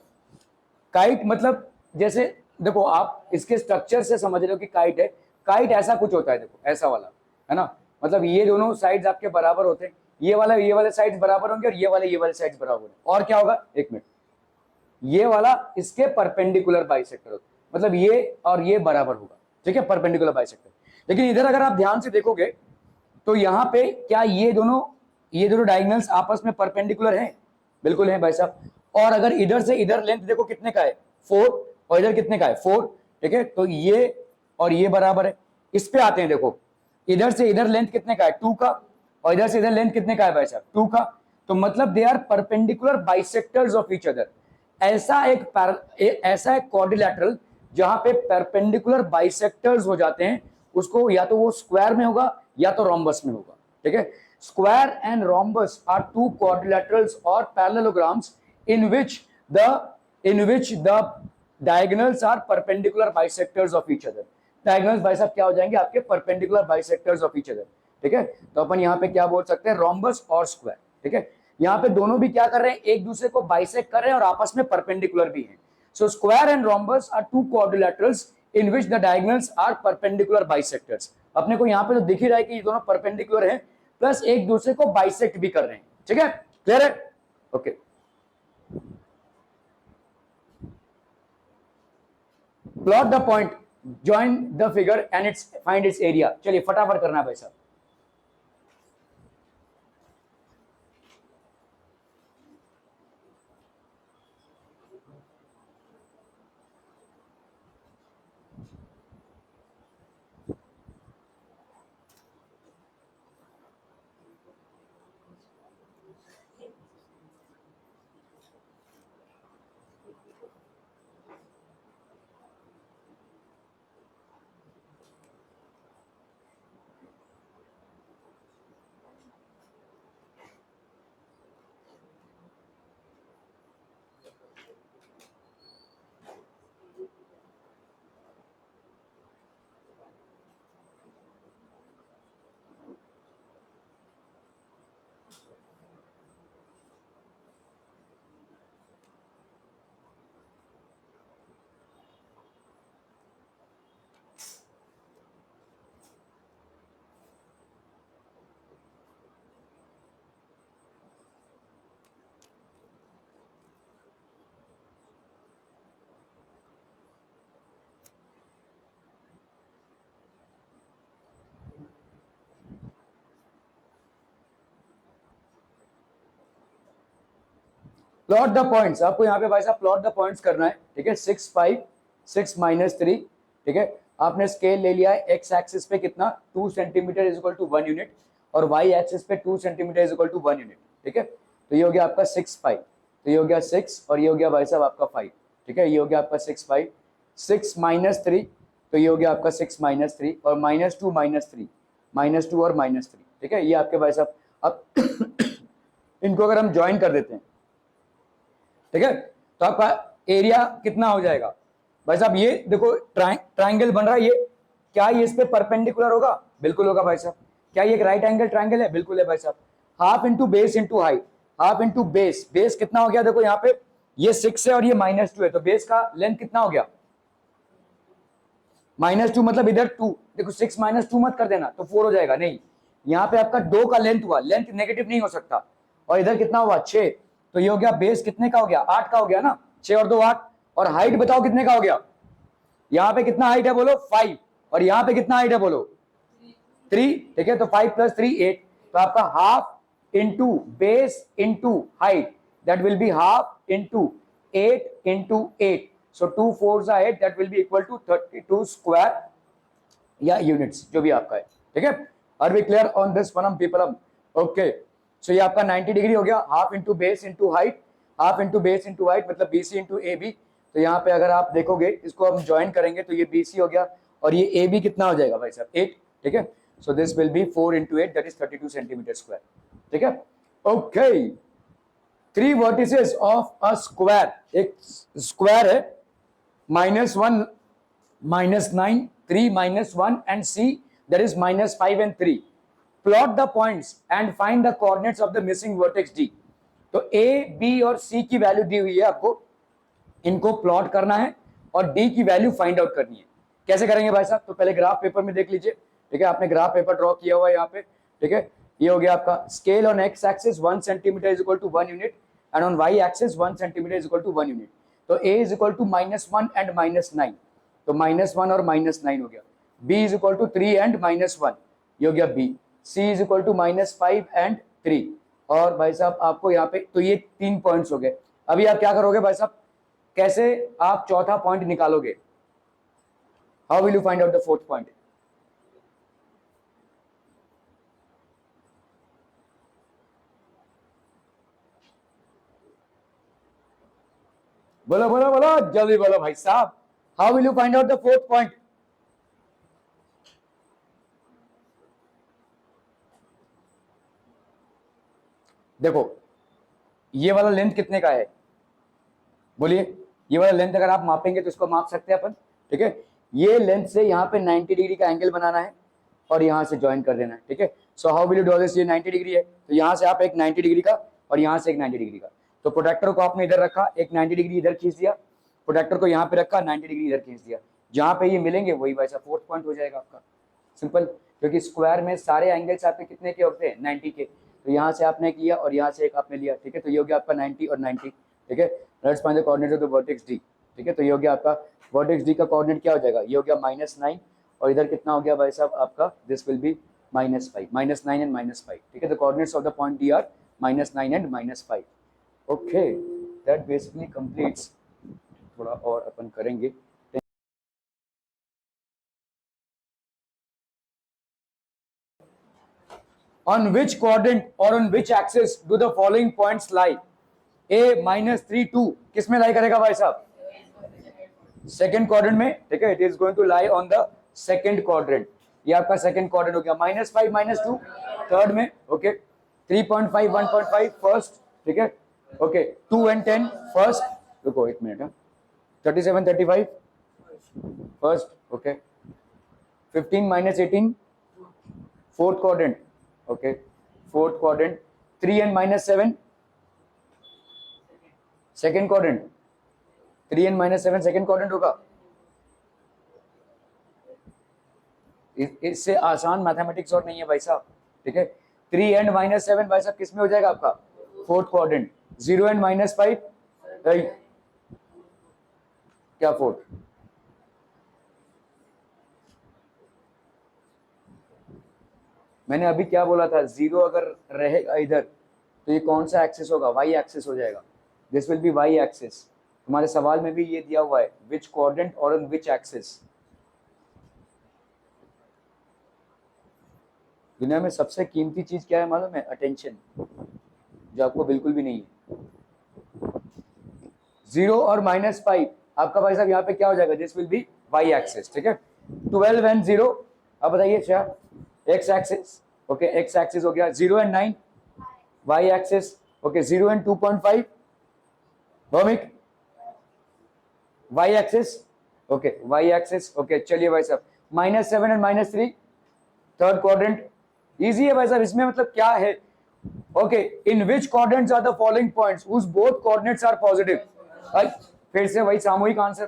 काइट मतलब जैसे देखो आप इसके स्ट्रक्चर से समझ रहे हो कि काइट है, काइट ऐसा कुछ होता है, देखो ऐसा वाला है ना, मतलब ये दोनों साइड्स आपके बराबर होते हैं, ये वाले साइड्स बराबर होंगे और ये वाले साइड्स बराबर होंगे, और क्या होगा, एक मिनट, ये वाला इसके परपेंडिकुलर बाइसेक्टर होगा, मतलब ये और ये बराबर होगा, ठीक है, परपेंडिकुलर बाइसेक्टर। लेकिन इधर अगर आप ध्यान से देखोगे तो यहाँ पे क्या ये दोनों डायगोनल्स आपस में परपेंडिकुलर हैं? बिल्कुल है भाई साहब। और अगर इधर से इधर लेंथ देखो कितने का है 4, और इधर कितने का है 4, ठीक है, तो ये और ये बराबर है। इस पे आते हैं, देखो इधर से इधर लेंथ कितने का है 2 का, और इधर से इधर लेंथ कितने का है भाई साहब 2 का, तो मतलब they are perpendicular bisectors of each other. ऐसा एक क्वाड्रिलैटरल जहां पे परपेंडिकुलर बाइसेक्टर्स हो जाते हैं, उसको या तो वो स्क्वायर में होगा या तो रोम्बस में होगा, ठीक है। Square and rhombus are two quadrilaterals और parallelograms in which the diagonals are perpendicular bisectors of each other। diagonals भाई साहब क्या हो जाएंगे आपके perpendicular bisectors of each other, ठीक है। तो अपन यहाँ पे क्या बोल सकते हैं, रोम्बस और स्क्वायर, ठीक है। यहाँ पे दोनों भी क्या कर रहे हैं, एक दूसरे को बाइसेक्ट कर रहे हैं और आपस में परपेंडिकुलर भी हैं। So square and rhombus are two quadrilaterals in which the diagonals are perpendicular bisectors. अपने को यहाँ पे तो दिख ही रहा है कि ये दोनों परपेंडिकुलर हैं प्लस एक दूसरे को बाइसेक्ट भी कर रहे हैं, ठीक है, क्लियर है, okay. Plot the point, join the figure and find its area. चलिए फटाफट करना है भाई साहब। प्लॉट द पॉइंट्स, आपको यहाँ पे भाई साहब प्लॉट द पॉइंट्स करना है, ठीक है। 6 5 6 -3, ठीक है। आपने स्केल ले लिया है, एक्स एक्सिस पे कितना 2 centimetre is equal to 1 unit, और वाई एक्सिस पे 2 centimetre is equal to 1 unit, ठीक है। तो ये हो गया आपका 6 5, तो ये हो गया 6 और ये हो गया भाई साहब आपका 5, ठीक है। ये हो गया आपका 6 5 6 -3, तो ये हो गया आपका 6 -3 और -2 -3 -2 और -3, ठीक है। ये आपके भाई साहब, अब इनको अगर हम ज्वाइन कर देते हैं, ठीक है, तो आपका एरिया कितना हो जाएगा भाई साहब, ये देखो ट्राइंगल बन रहा है, ये क्या ये इस पे परपेंडिकुलर होगा? बिल्कुल होगा भाई साहब। क्या ये एक राइट एंगल ट्राइंगल है? बिल्कुल है भाई साहब। Half into base into height, half into base, base कितना हो गया, देखो यहाँ पे ये 6 है और ये -2 है, तो बेस का लेंथ कितना हो गया -2, मतलब इधर 2, देखो 6 -2 मत कर देना तो 4 हो जाएगा, नहीं, यहाँ पे आपका 2 का लेंथ हुआ, लेंथ नेगेटिव नहीं हो सकता, और इधर कितना हुआ 6, तो ये हो गया बेस कितने का हो गया 8 का हो गया ना, 6 और 2 8, और हाइट बताओ कितने का हो गया, यहाँ पे कितना हाइट है बोलो 5, और यहाँ पे कितना हाइट है बोलो 3, ठीक है। तो 5 + 3 8, तो आपका half into base into height, that will be half into 8 into 8, so 2 4s are 8, that will be equal to 32 square या यूनिट्स जो भी आपका है, ठीक है। Are we clear on this one people? Okay, so ये आपका 90 डिग्री हो गया, half into base into height, half into base into height मतलब BC इंटू AB। तो यहाँ पे अगर आप देखोगे इसको हम ज्वाइन करेंगे तो ये BC हो गया और ये AB कितना हो जाएगा भाई साहब 8, ठीक है। So this will B 4 into 8 that is 32 centimetre square, ठीक है। Okay, 3 vertices of a square, एक स्क्वायर है -1 -9 3 -1 and C that is -5 and 3. Plot the points and find the coordinates of the missing vertex D. तो A, B और C की वैल्यू दी हुई है आपको, इनको प्लॉट करना है और D की वैल्यू फाइंड आउट करनी है। कैसे करेंगे भाई साहब? तो पहले ग्राफ पेपर में देख लीजिए, ठीक है। आपने ग्राफ पेपर ड्रॉ किया हुआ है यहाँ पे, ठीक है। ये हो गया आपका scale on x axis 1 centimetre is equal to 1 unit and on y axis 1 centimetre is equal to 1 unit. तो A is equal to -1 and -9, तो -1 और -9 हो गया। B is equal to 3 and -1, ये हो गया B। C is equal to -5 and 3, और भाई साहब आपको यहाँ पे तो ये 3 पॉइंट्स हो गए। अभी आप क्या करोगे भाई साहब, कैसे आप चौथा पॉइंट निकालोगे? How will you find out the fourth point? बोलो बोलो बोलो, जल्दी बोलो भाई साहब, how will you find out the fourth point? देखो ये वाला लेंथ कितने का है, बोलिए। ये वाला लेंथ अगर आप मापेंगे तो इसको माप सकते हैं अपन, ठीक है। ये लेंथ से यहाँ पे 90 डिग्री का एंगल बनाना है और यहाँ से ज्वाइन कर देना है, ठीक है। So how will you do this? ये 90 डिग्री है तो यहाँ से आप एक 90 डिग्री का और यहाँ से एक 90 डिग्री का, तो प्रोटेक्टर को आपने इधर रखा, एक 90 डिग्री इधर खींच दिया, प्रोटेक्टर को यहाँ पे रखा, 90 डिग्री इधर खींच दिया, जहाँ पे ये मिलेंगे वही वैसा फोर्थ पॉइंट हो जाएगा आपका। सिंपल, क्योंकि स्क्वायर में सारे एंगल्स आपके कितने के होते हैं? 90 के। तो यहाँ से आपने किया और यहाँ से एक आपने लिया, ठीक है। तो ये हो गया आपका 90 और 90, ठीक है। Let's find the coordinate of the vertex D, ठीक है। तो ये हो गया आपका वर्टेक्स D का कोऑर्डिनेट क्या हो जाएगा? ये हो गया -9 और इधर कितना हो गया भाई साहब आपका? दिस विल बी -5, -9 एंड -5, ठीक है। The coordinates of the point D are -9 and -5। Okay, that basically completes. थोड़ा और अपन करेंगे। On which quadrant or on which axis do the following points lie? A -3 2 किस में लाई करेगा भाई साहब? सेकेंड क्वाड्रेंट में, ठीक है। It is going to lie on the second quadrant. ये आपका सेकेंड क्वाड्रेंट हो गया। -5 -2 थर्ड में, ओके। 3.5 1.5 फर्स्ट, ठीक है, ओके। 2 and 10 फर्स्ट, रुको एक minute, 37 35 first, okay. 15 -18 fourth quadrant, okay. Fourth quadrant. 3 and -7 second quadrant. 3 and -7 second quadrant होगा। इससे आसान मैथमेटिक्स और नहीं है भाई साहब, ठीक है। 3 and -7 भाई साहब किस में हो जाएगा आपका? Fourth quadrant. 0 and -5 क्या फोर्थ? मैंने अभी क्या बोला था? 0 अगर रहेगा इधर तो ये कौन सा एक्सिस होगा? वाई एक्सिस हो जाएगा। This will be y axis. हमारे सवाल में भी ये दिया हुआ है, विच क्वाड्रेंट और ऑन विच एक्सिस। दुनिया में सबसे कीमती चीज क्या है मालूम है? अटेंशन, जो आपको बिल्कुल भी नहीं है। 0 और -5 आपका भाई साहब यहाँ पे क्या हो जाएगा? This will be y axis, ठीक है। 12 and 0, अब बताइए क्या? X axis, okay. X axis हो गया। 0 and 9 y axis, okay. 0 and 2.5 Bhowmik y axis, okay. Y axis, okay. चलिए भाई साहब -7 and -3 थर्ड क्वाड्रेंट। इजी है भाई साहब, इसमें मतलब क्या है? Okay, in which quadrants are the following points whose both coordinates are positive? फिर से वही सामूहिक आंसर,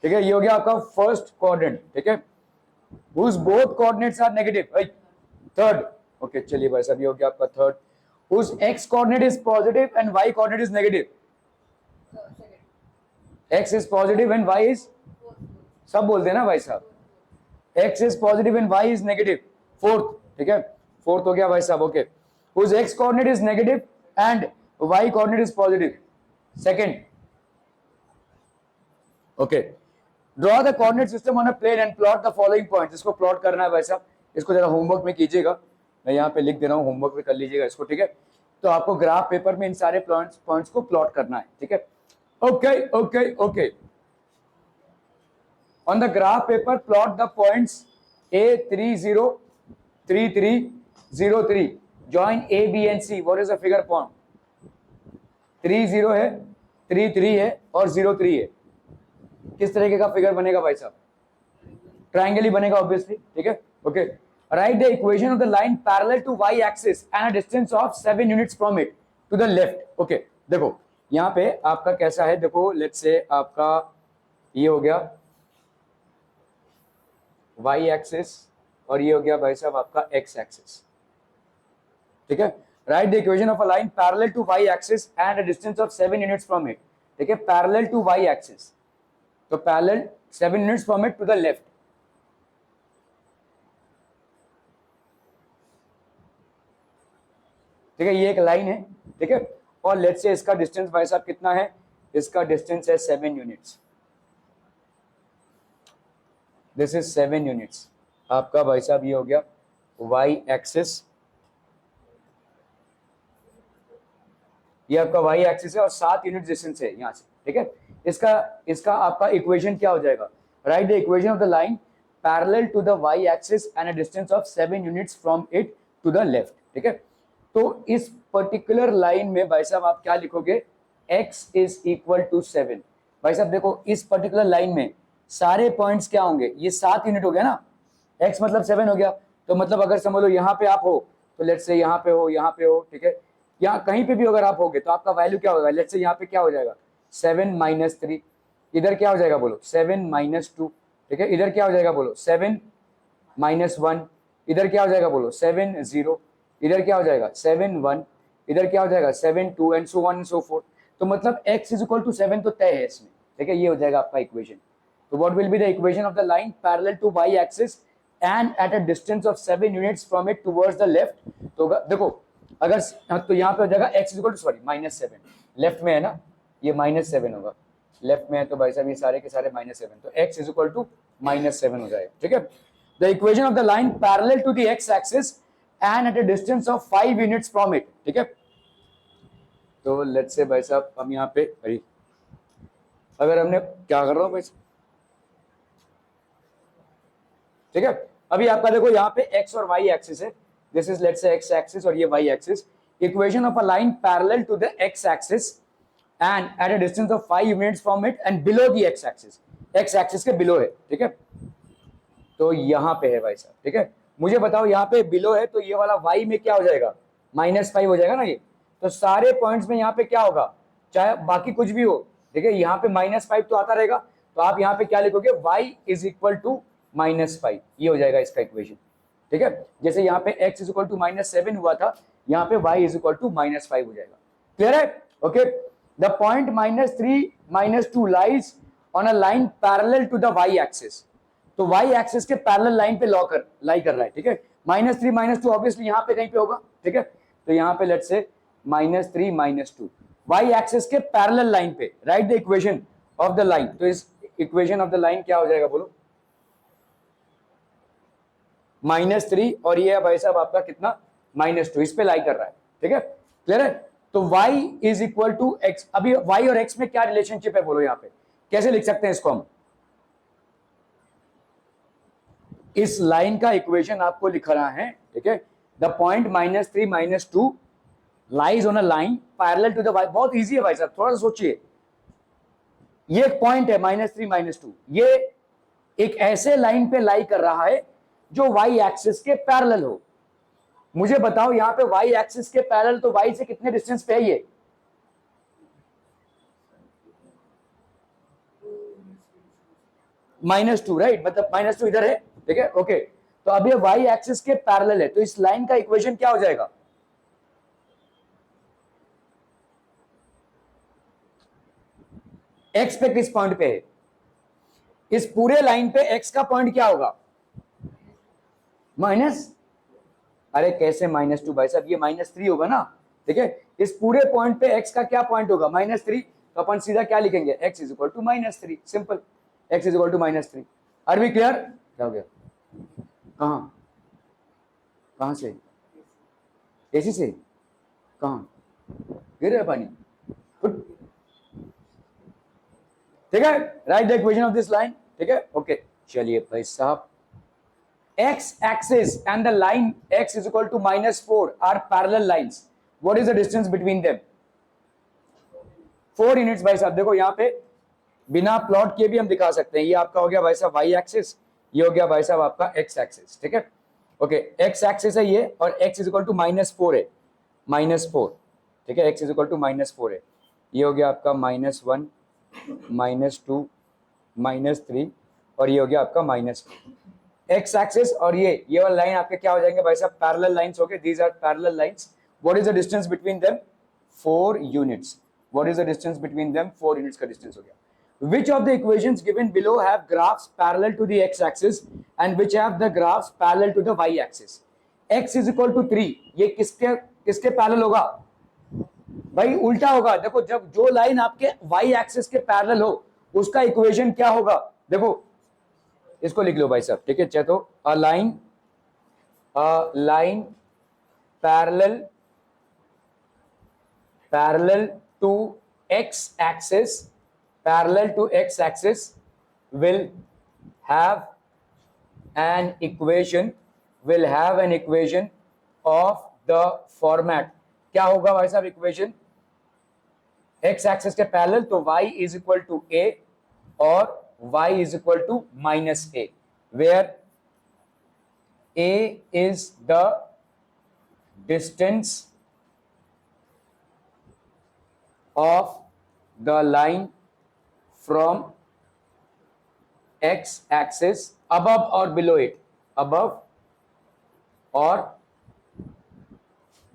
ठीक है। ये हो गया आपका फर्स्ट क्वाड्रेंट, ठीक है। Whose both coordinates are negative, third, okay. चलिए भाई साहब ये हो गया आपका third. Whose x coordinate is positive and y coordinate is negative? X is positive and y is, सब बोलते हैं ना भाई साहब, x is positive and y is negative, fourth, ठीक है। फोर्थ हो गया भाई साहब, okay. whose x coordinate is negative and y coordinate is positive. Second, okay, draw the coordinate system on a plane and plot the following points. इसको प्लॉट करना है भाई साहब, इसको जरा होमवर्क में कीजिएगा, मैं यहाँ पे लिख दे रहा हूँ, होमवर्क में कर लीजिएगा इसको, ठीक है। तो आपको ग्राफ पेपर में इन सारे पॉइंट्स को प्लॉट करना है, ठीक है। Okay okay okay, on the graph paper plot the points A30, 3303 join A, B and C. What is the figure form? 30 है, 33 है और 03 है। किस तरीके का फिगर बनेगा भाई साहब? ट्रायंगल ही बनेगा ऑब्वियसली, ठीक है। Okay, write the equation of the line parallel to y axis and a distance of 7 units from it to the left. Okay, देखो यहाँ पे आपका कैसा है, देखो लेट्स से आपका ये हो गया y एक्सिस और ये हो गया भाई साहब आपका x एक्सिस, ठीक है। Write the equation of a line parallel to y axis and a distance of 7 units from it, ठीक है। पैरेलल टू y एक्सिस, तो parallel 7 units from it to the left, ठीक है। ये एक लाइन है, ठीक है, और लेट्स से इसका डिस्टेंस भाई साहब कितना है, इसका डिस्टेंस है 7 यूनिट्स, दिस इज 7 यूनिट्स आपका भाई साहब। ये हो गया y एक्सिस, ये आपका y एक्सिस है और 7 यूनिट डिस्टेंस है यहां से, ठीक है। इसका आपका इक्वेशन क्या हो जाएगा? Write the equation of the line parallel to the y axis and a distance of 7 units from it to the left, ठीक है। तो इस पर्टिकुलर लाइन में भाई साहब आप क्या लिखोगे? x is equal to 7। भाई साहब देखो इस पर्टिकुलर लाइन में सारे पॉइंट्स क्या होंगे? ये 7 यूनिट हो गया ना, x मतलब 7 हो गया, तो मतलब अगर समझ लो यहाँ पे आप हो तो लेट्स से यहाँ पे हो, ठीक है, यहाँ कहीं पे भी अगर आप होगे तो आपका वैल्यू क्या होगा? लेट्स से यहाँ पे क्या हो जाएगा? 7 - 3, इधर क्या हो जाएगा बोलो? 7 - 2, ठीक है। इधर क्या हो जाएगा बोलो? 7 - 1, इधर क्या हो जाएगा बोलो? 7 0, इधर क्या हो जाएगा? 7 1, इधर क्या हो जाएगा? 7 2 and so on and so fourth. तो मतलब x इज इक्वल टू 7 तो तय है इसमें, ठीक है। ये हो जाएगा आपका इक्वेशन। तो what will be the equation of the line parallel to y axis and at a distance of 7 units from it towards the left. तो देखो अगर तो यहाँ पे हो जाएगा x is equal to sorry -7, left में है ना, ये -7 होगा, लेफ्ट में है तो भाई साहब ये सारे के सारे -7, तो x इज इक्वल टू -7 हो जाएगा, ठीक है। The equation of the line parallel to the x axis and at a distance of 5 units from it, ठीक है। तो लेट्स से भाई साहब हम यहाँ पे अगर हमने क्या कर रहा हूँ भाई, ठीक है। अभी आपका देखो यहाँ पे x और y एक्सिस है, this is let's say x axis और ये y axis. Equation of a line parallel to the x axis and at a distance of 5 units from it and below the x axis, x axis के बिलो है, ठीक है। तो यहाँ पे है भाई साहब, ठीक है। मुझे बताओ यहाँ पे बिलो है तो ये वाला y में क्या हो जाएगा? -5 हो जाएगा ना ये। तो सारे पॉइंट्स में यहाँ पे क्या होगा, चाहे बाकी कुछ भी हो, ठीक है, यहाँ पे -5 तो आता रहेगा, तो आप यहाँ पे क्या लिखोगे? y इज इक्वल टू -5, ये हो जाएगा इसका इक्वेशन, ठीक है। जैसे यहाँ पे x इज इक्वल टू -7 हुआ था, यहाँ पे y इज इक्वल टू -5 हो जाएगा। क्लियर है? Okay, the point -3 - 2 lies on a line parallel to the y axis. तो y एक्सिस के पैरेलल लाइन पे लाई कर रहा है, ठीक है। -3 - 2 ऑब्वियसली यहाँ पे कहीं पे होगा, ठीक है। तो यहाँ पे लेट्स से -3 - 2 y एक्सिस के पैरेलल लाइन पे। Write the equation of the line. तो इस इक्वेशन ऑफ द लाइन क्या हो जाएगा बोलो? -3 और ये है भाई साहब आपका कितना? -2, इस पे लाई कर रहा है, ठीक है। क्लियर है? तो y is equal to x। अभी y और x में क्या रिलेशनशिप है बोलो? यहाँ पे कैसे लिख सकते हैं इसको हम? इस लाइन का इक्वेशन आपको लिखना है, ठीक है। The point -3 - 2 lies on a line parallel to the y। बहुत इजी है भाई साहब, थोड़ा सा सोचिए। ये एक पॉइंट है -3 - 2, ये एक ऐसे लाइन पे लाई कर रहा है जो y एक्सिस के पैरेलल हो। मुझे बताओ यहाँ पे y एक्सिस के पैरेलल तो y से कितने डिस्टेंस पे है ये? -2, राइट, मतलब -2 इधर है, ठीक है। ओके, तो अब ये y एक्सिस के पैरेलल है, तो इस लाइन का इक्वेशन क्या हो जाएगा? x पे किस पॉइंट पे है? इस पूरे लाइन पे x का पॉइंट क्या होगा? अरे कैसे -2 भाई साहब, ये -3 होगा ना, ठीक है। इस पूरे पॉइंट पे x का क्या पॉइंट होगा, -3, तो अपन सीधा क्या लिखेंगे, x is equal to -3, simple, x is equal to -3। Are we clear? क्या हो गया, कहाँ कहाँ से, एसी से, कहाँ गिर रहा है पानी, ठीक है। Write the equation of this line, ठीक है, ओके। चलिए भाई साहब, x axis and the line x is equal to -4 are parallel lines. What is the distance between them? 4 units भाई साहब। देखो यहाँ पे बिना प्लॉट किए भी हम दिखा सकते हैं। ये आपका हो गया भाई साहब y एक्सिस, ये हो गया भाई साहब आपका x एक्सिस, ठीक है, ओके। x एक्सिस है ये, और x इज इक्वल टू -4 है, -4, ठीक है, x इज इक्वल टू -4 है। ये हो गया आपका -1, -2, -3, और ये हो गया आपका -2। x एक्सिस और ये वाला लाइन आपके क्या हो जाएंगे भाई साहब, पैरेलल लाइंस हो गए, these are parallel lines. What is the distance between them, 4 units. What is the distance between them, 4 units का डिस्टेंस हो गया। Which of the equations given below have graphs parallel to the x axis and which have the graphs parallel to the y axis? x is equal to 3, ये किसके पैरेलल होगा भाई, उल्टा होगा। देखो जब जो लाइन आपके y एक्सिस के पैरेलल हो उसका इक्वेशन क्या होगा, देखो इसको लिख लो भाई साहब, ठीक है। चाहे तो a line parallel to x axis, parallel to x axis will have an equation of the format, क्या होगा भाई साहब इक्वेशन, x एक्सिस के पैरेलल, तो y is equal to a और y is equal to -a, where a is the distance of the line from x axis above or below it, above or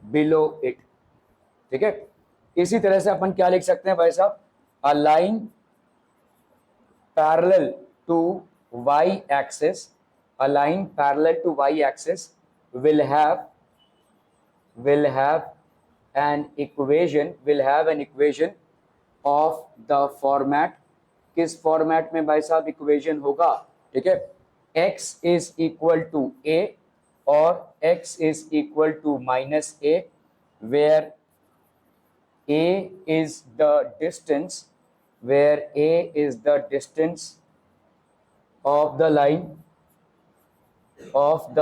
below it, ठीक है। इसी तरह से अपन क्या लिख सकते हैं भाई साहब, a line parallel to y axis, a line parallel to y axis will have an equation of the format, किस फॉर्मेट में भाई साहब इक्वेशन होगा, ठीक है, x is equal to a और x is equal to -a, where a is the distance, of the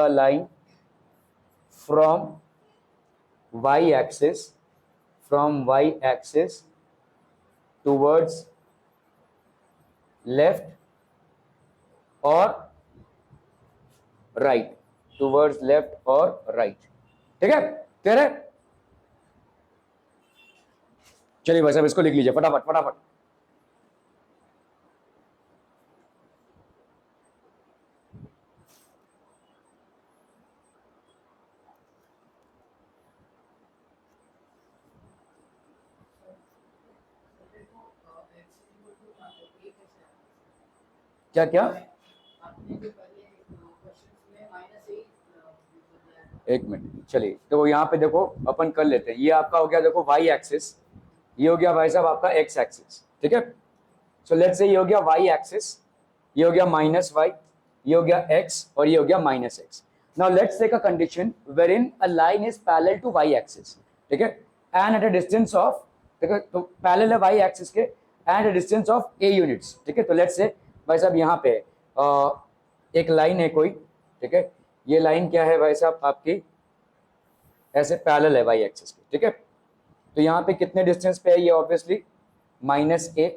line from y axis towards left or right, ठीक है, क्लियर है। चलिए भाई साहब इसको लिख लीजिए फटाफट। क्या एक मिनट, चलिए तो यहाँ पे देखो अपन कर लेते हैं। ये आपका हो गया देखो y एक्सिस, ये हो गया भाई साहब आपका x एक्सिस, ठीक है। सो लेट्स से ये हो गया y एक्सिस, ये हो गया -y, ये हो गया x और ये हो गया -x। Now let's take a condition wherein a line is parallel to y axis, ठीक है, and at a distance of, देखो तो पैरेलल है y एक्सिस के and a distance of a units, ठीक है। तो लेट्स से भाई साहब यहाँ पे एक लाइन है कोई, ठीक है, ये लाइन क्या है भाई साहब आपकी, ऐसे पैरेलल है y एक्सिस के, ठीक है। तो यहाँ पे कितने डिस्टेंस पे है ये, ऑब्वियसली -a,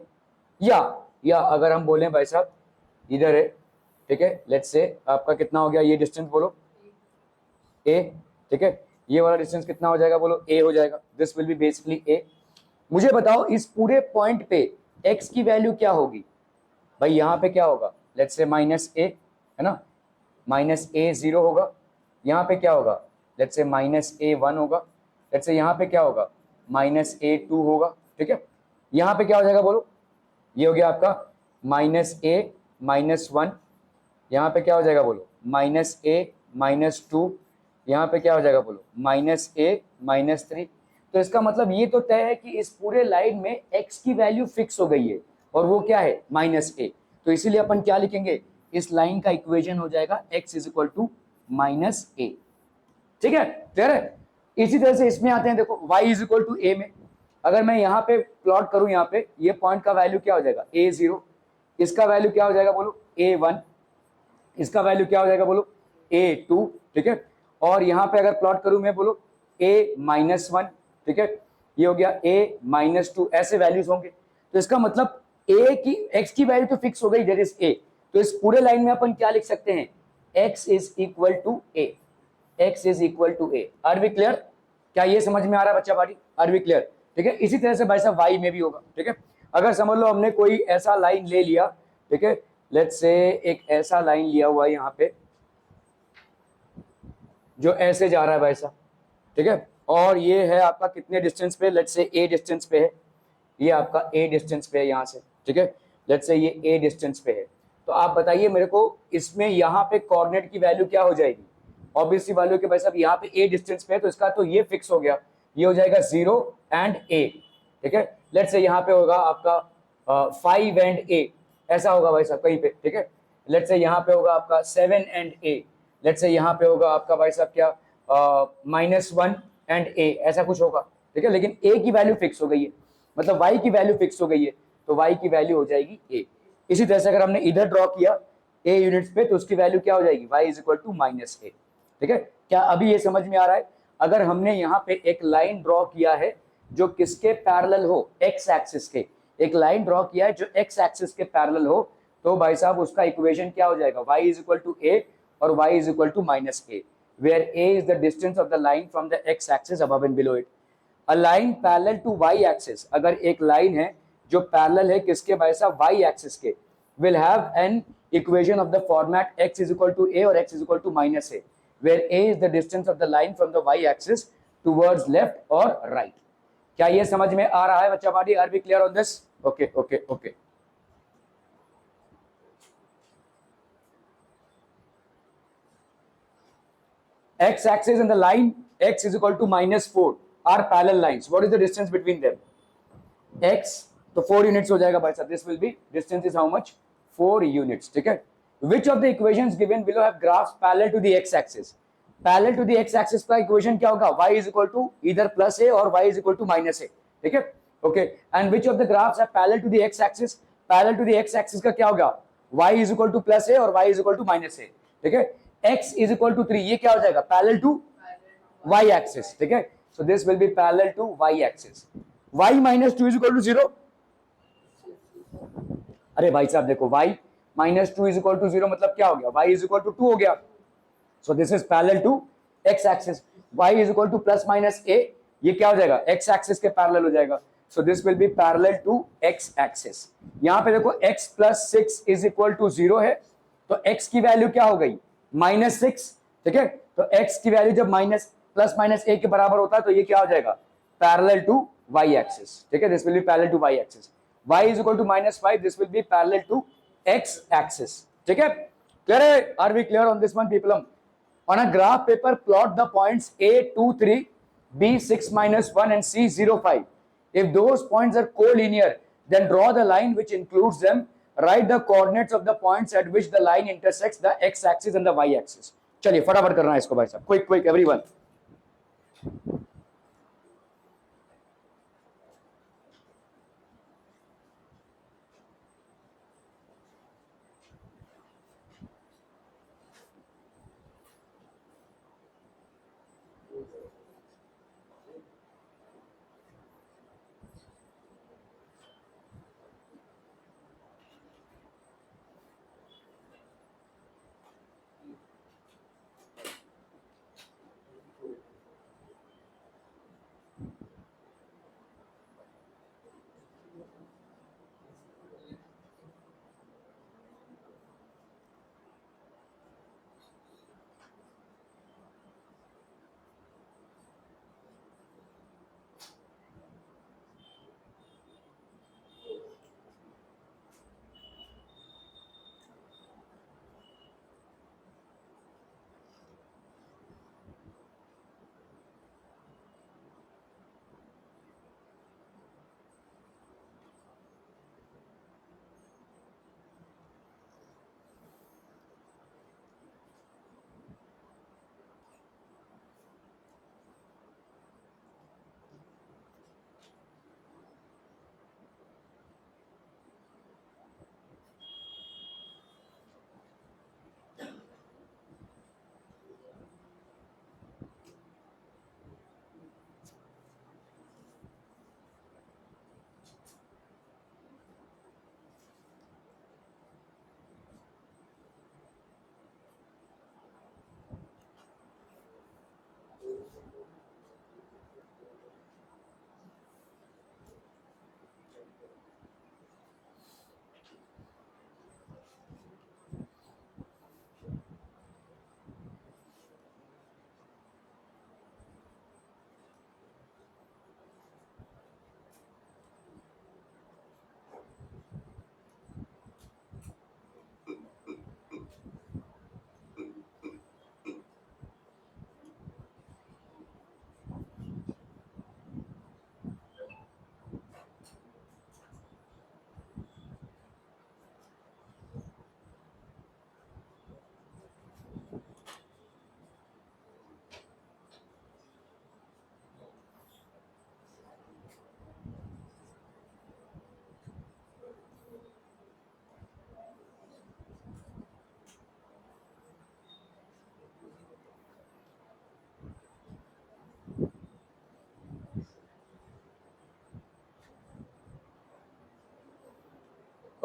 या अगर हम बोलें भाई साहब इधर है, ठीक है, लेट्स से आपका कितना हो गया ये डिस्टेंस, बोलो a, ठीक है। ये वाला डिस्टेंस कितना हो जाएगा, बोलो a हो जाएगा, this will be basically a। मुझे बताओ इस पूरे पॉइंट पे x की वैल्यू क्या होगी भाई, यहाँ पे क्या होगा, लेट्स से -a है ना, -a 0 होगा, यहाँ पे क्या होगा, लेट्स से -a 1 होगा, लेट्स से यहाँ पे क्या होगा, -a 2 होगा, ठीक है। यहाँ पे क्या हो जाएगा बोलो, ये हो गया आपका -a -1, यहाँ पे क्या हो जाएगा बोलो, -a -2, यहाँ पे क्या हो जाएगा बोलो, -a -3। तो इसका मतलब ये तो तय है कि इस पूरे लाइन में x की वैल्यू फिक्स हो गई है और वो क्या है -a। तो इसीलिए अपन क्या लिखेंगे, इस लाइन का इक्वेशन हो जाएगा x = -a। ठीक है, क्लियर है। इसी तरह से इसमें आते हैं, देखो y = a में अगर मैं यहाँ पे प्लॉट करूं, यहाँ पे ये पॉइंट का वैल्यू क्या हो जाएगा a0, इसका वैल्यू क्या हो जाएगा बोलो a1, इसका वैल्यू क्या हो जाएगा बोलो a2। ठीक है, और यहाँ पे अगर प्लॉट करूं मैं बोलो a-1, ठीक है, ये हो गया a-2, ऐसे वैल्यूज होंगे। तो इसका मतलब a की x की वैल्यू तो फिक्स हो गई, दैट इज a। तो इस पूरे लाइन में अपन क्या लिख सकते हैं, x = a, x = a। Are we clear? क्या ये समझ में आ रहा है बच्चा पार्टी? Are we clear? ठीक है, इसी तरह से भाई साहब y में भी होगा। ठीक है, अगर समझ लो हमने कोई ऐसा लाइन ले लिया, ठीक है, लेट्स से एक ऐसा लाइन लिया हुआ है यहाँ पे जो ऐसे जा रहा है भाई साहब, ठीक है, और ये है आपका कितने डिस्टेंस पे, लेट्स से a डिस्टेंस पे है, ये आपका a डिस्टेंस पे है यहाँ से, ठीक है, लेट्स से ये a डिस्टेंस पे है। तो आप बताइए मेरे को, इसमें यहाँ पे कोऑर्डिनेट की वैल्यू क्या हो जाएगी, ऑब्वियसली वैल्यू के भाई साहब यहाँ पे a डिस्टेंस पे है, तो इसका तो ये फिक्स हो गया, ये हो जाएगा 0 एंड a। ठीक है, लेट्स से यहाँ पे होगा आपका 5 एंड a, ऐसा होगा भाई साहब कहीं पे। ठीक है, लेट्स से यहाँ पे होगा आपका 7 एंड a, लेट्स से यहाँ पे होगा आपका भाई साहब क्या -1 एंड a, ऐसा कुछ होगा। ठीक है, लेकिन a की वैल्यू फिक्स हो गई है, मतलब y की वैल्यू फिक्स हो गई है, तो y की वैल्यू हो जाएगी a। इसी तरह से अगर हमने इधर ड्रॉ किया a यूनिट्स पे, तो उसकी वैल्यू क्या हो जाएगी, y = -a। ठीक है, क्या अभी ये समझ में आ रहा है? अगर हमने यहाँ पे एक लाइन ड्रॉ किया है जो किसके पैरेलल हो, x एक्सिस के, एक लाइन ड्रॉ किया है जो x एक्सिस के पैरेलल हो, तो भाई साहब उसका इक्वेशन क्या हो जाएगा, y = a और y = -a, where a is the distance of the line from the x axis above and below it. A line parallel to y axis, अगर एक लाइन है जो पैरेलल है किसके भाई साहब, y एक्सिस के, will have an equation of the format x = a और x = -a, where a is the distance of the line from the y axis towards left or right. क्या ये समझ में आ रहा है बच्चा party? Are we clear on this? Okay okay okay. X axis and the line x = -4 are parallel lines. What is the distance between them? X, तो 4 यूनिट्स हो जाएगा भाई साहब, this will B distance is how much, 4 units. ठीक है, which of the equations given below have graphs parallel to the x axis? Parallel to the x axis का इक्वेशन क्या होगा, y = either +a और y = -a। ठीक है, okay, and which of the graphs are parallel to the x axis? Parallel to the x axis का क्या होगा, y = +a और y = -a। ठीक है, x = 3, ये क्या हो जाएगा, पैरेलल टू y एक्सिस। ठीक है, so this will be parallel to y axis. y - 2 = 0। अरे भाई साहब देखो, y - 2 = 0 मतलब क्या हो गया, y = 2 हो गया। So this is parallel to x axis. y = +-a, ये क्या हो जाएगा, x axis के पैरेलल हो जाएगा। So this will be parallel to x axis. यहाँ पे देखो x + 6 = 0 है, तो x की वैल्यू क्या हो गई, -6। ठीक है, तो x की वैल्यू जब +-a के बराबर होता है, तो ये क्या हो जाएगा, पैरेलल टू y axis। ठीक है, this will be parallel to y axis. y = -5, this will be parallel to x axis। ठीक है, clear है? Are we clear on this one people? On a graph paper, plot the points A 2 3, B 6 -1 and C 0 5. If those points are collinear, then draw the line which includes them. Write the coordinates of the points at which the line intersects the x axis and the y axis. चलिए फटाफट करना है इसको भाई साहब, क्विक क्विक एवरीवन।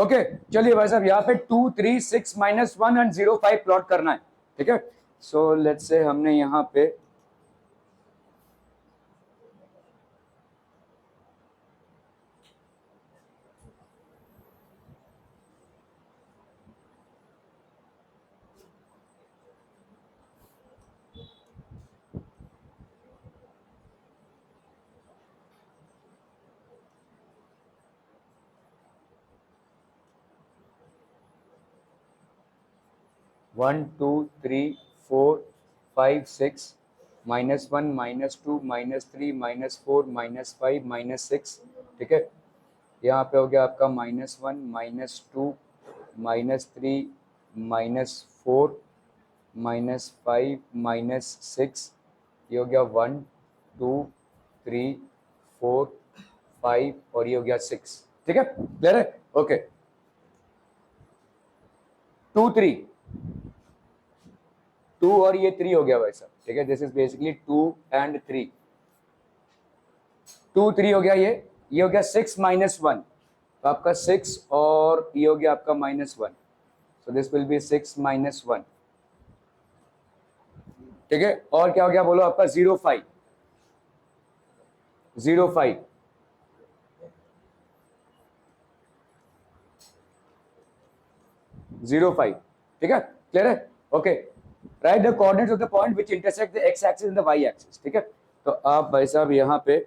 ओके चलिए भाई साहब यहाँ पे 2 3 6 -1 एंड 0 5 प्लॉट करना है, ठीक है। सो लेट्स से हमने यहाँ पे 1 2 3 4 5 6 -1 -2 -3 -4 -5 -6, ठीक है। यहाँ पे हो गया आपका -1 -2 -3 -4 -5 -6, ये हो गया 1 2 3 4 5 और ये हो गया 6, ठीक है। क्लियर है? ओके 2 3 2 और ये 3 हो गया भाई साहब, ठीक है। दिस इज बेसिकली 2 एंड 3, 2 3 हो गया, ये हो गया 6 -1, तो आपका 6 और ये हो गया आपका -1, सो दिस विल बी 6 -1, ठीक है। और क्या हो गया बोलो आपका 0 5 0 5 0 5, ठीक है। क्लियर है? Okay write the coordinates of the point which intersect the x axis and the y axis, ठीक है। तो आप भाई साहब यहाँ पे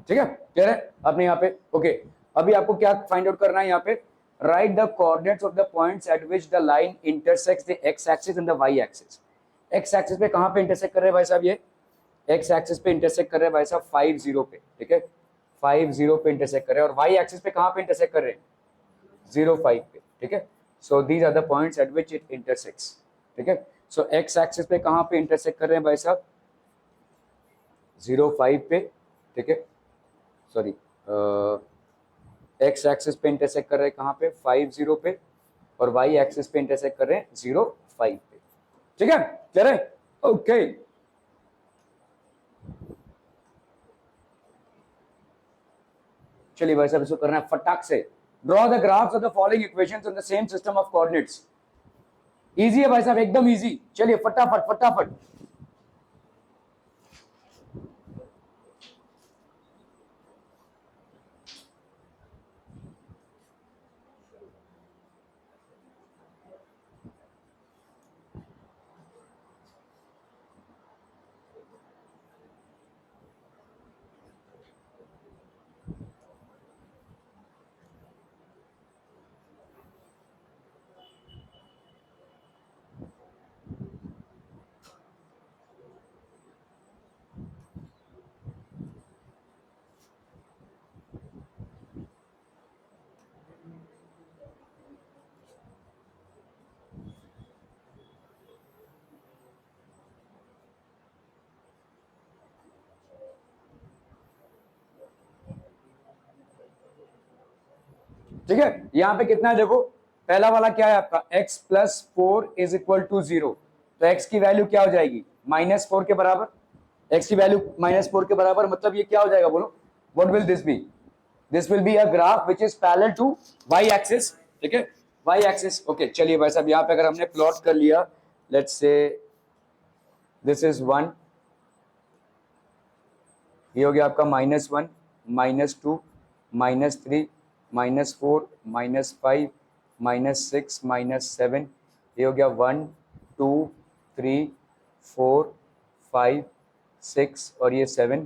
ठीक है, क्लियर है आपने यहाँ पे। ओके अभी आपको क्या फाइंड आउट करना है यहाँ पे, write the coordinates of the points at which the line intersects the x axis and the y axis. X axis पे कहाँ पे इंटरसेक्ट कर रहे हैं भाई साहब, ये एक्स एक्सिस पे इंटरसेक्ट कर रहे हैं भाई साहब 5 0 पे, ठीक है। 5 0 पे इंटरसेक्ट कर रहे हैं, और वाई एक्सिस पे कहाँ पे इंटरसेक्ट कर रहे हैं 0 5 पे, ठीक है। So these are the points at which it intersects, ठीक है। सो एक्स एक्सिस पे कहाँ पे इंटरसेक्ट कर रहे हैं भाई साहब 0 5 पे, ठीक है। सॉरी एक्स एक्सिस पे इंटरसेक्ट कर रहे हैं कहाँ पे 5 0 पे, और वाई एक्सिस पे इंटरसेक्ट कर रहे हैं 0 5 पे, ठीक है। क्लियर है? ओके चलिए भाई साहब इसको करना है फटाक से। Draw the graphs of the following equations on the same system of coordinates. Easy है भाई साहब, एकदम इजी। चलिए फटाफट फटाफट। ठीक है, यहाँ पे कितना है देखो, पहला वाला क्या है आपका x plus 4 is equal to 0, तो x की वैल्यू क्या हो जाएगी -4 के बराबर। x की वैल्यू -4 के बराबर मतलब ये क्या हो जाएगा बोलो, what will this be, this will be a graph which is parallel to y axis, ठीक है, y एक्सिस। ओके चलिए भाई साहब यहाँ पे अगर हमने प्लॉट कर लिया, लेट्स से दिस इज 1, ये हो गया आपका -1 -2 -3 -4 -5 -6 -7, ये हो गया 1 2 3 4 5 6 और ये 7,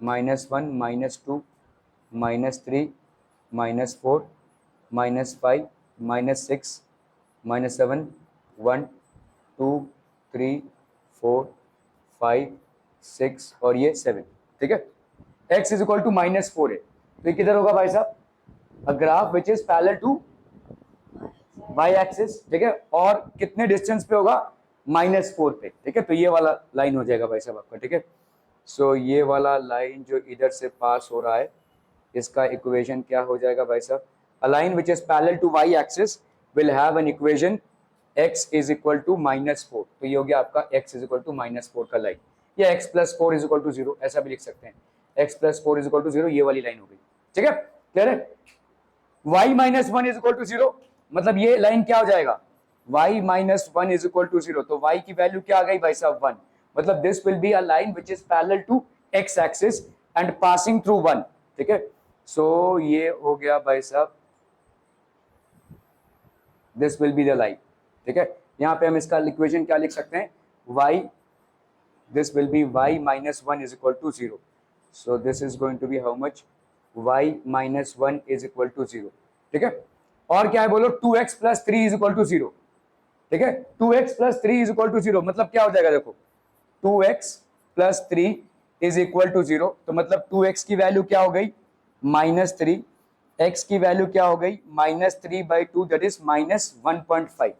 -1 -2 -3 -4 -5 -6 -7 1 2 3 4 5 6 और ये 7, ठीक है। x इज इक्वल टू -4 है, तो ये किधर होगा भाई साहब, a graph which is parallel to y axis, ठीक है, और कितने डिस्टेंस पे होगा -4 पे, ठीक है। तो ये वाला लाइन हो जाएगा भाई साहब आपका, ठीक है। सो ये वाला लाइन जो इधर से पास हो रहा है, इसका इक्वेशन क्या हो जाएगा भाई साहब, a line which is parallel to y axis will have an equation x is equal to -4, तो ये हो गया आपका x इज इक्वल टू -4 का लाइन, या x plus 4 is equal to 0 ऐसा भी लिख सकते हैं, x plus 4 is equal to 0 ये वाली लाइन हो गई, ठीक है, क्लियर है। y minus 1 is equal to 0, मतलब ये लाइन क्या हो जाएगा, y minus 1 is equal to 0, तो y की वैल्यू क्या आ गई भाई साहब 1, मतलब this will be a line which is parallel to x axis and passing through 1, ठीक है। सो ये हो गया भाई साहब, this will be the line, ठीक है। यहाँ पे हम इसका इक्वेशन क्या लिख सकते हैं, y, this will be y minus 1 is equal to 0, so this is going to be how much, y minus 1 is equal to 0, ठीक है। और क्या है बोलो, 2x plus 3 is equal to 0, ठीक है, 2x plus 3 is equal to 0, मतलब क्या हो जाएगा देखो, 2x plus 3 is equal to 0, तो मतलब 2x की वैल्यू क्या हो गई -3, x की वैल्यू क्या हो गई -3/2, दैट इज -1.5,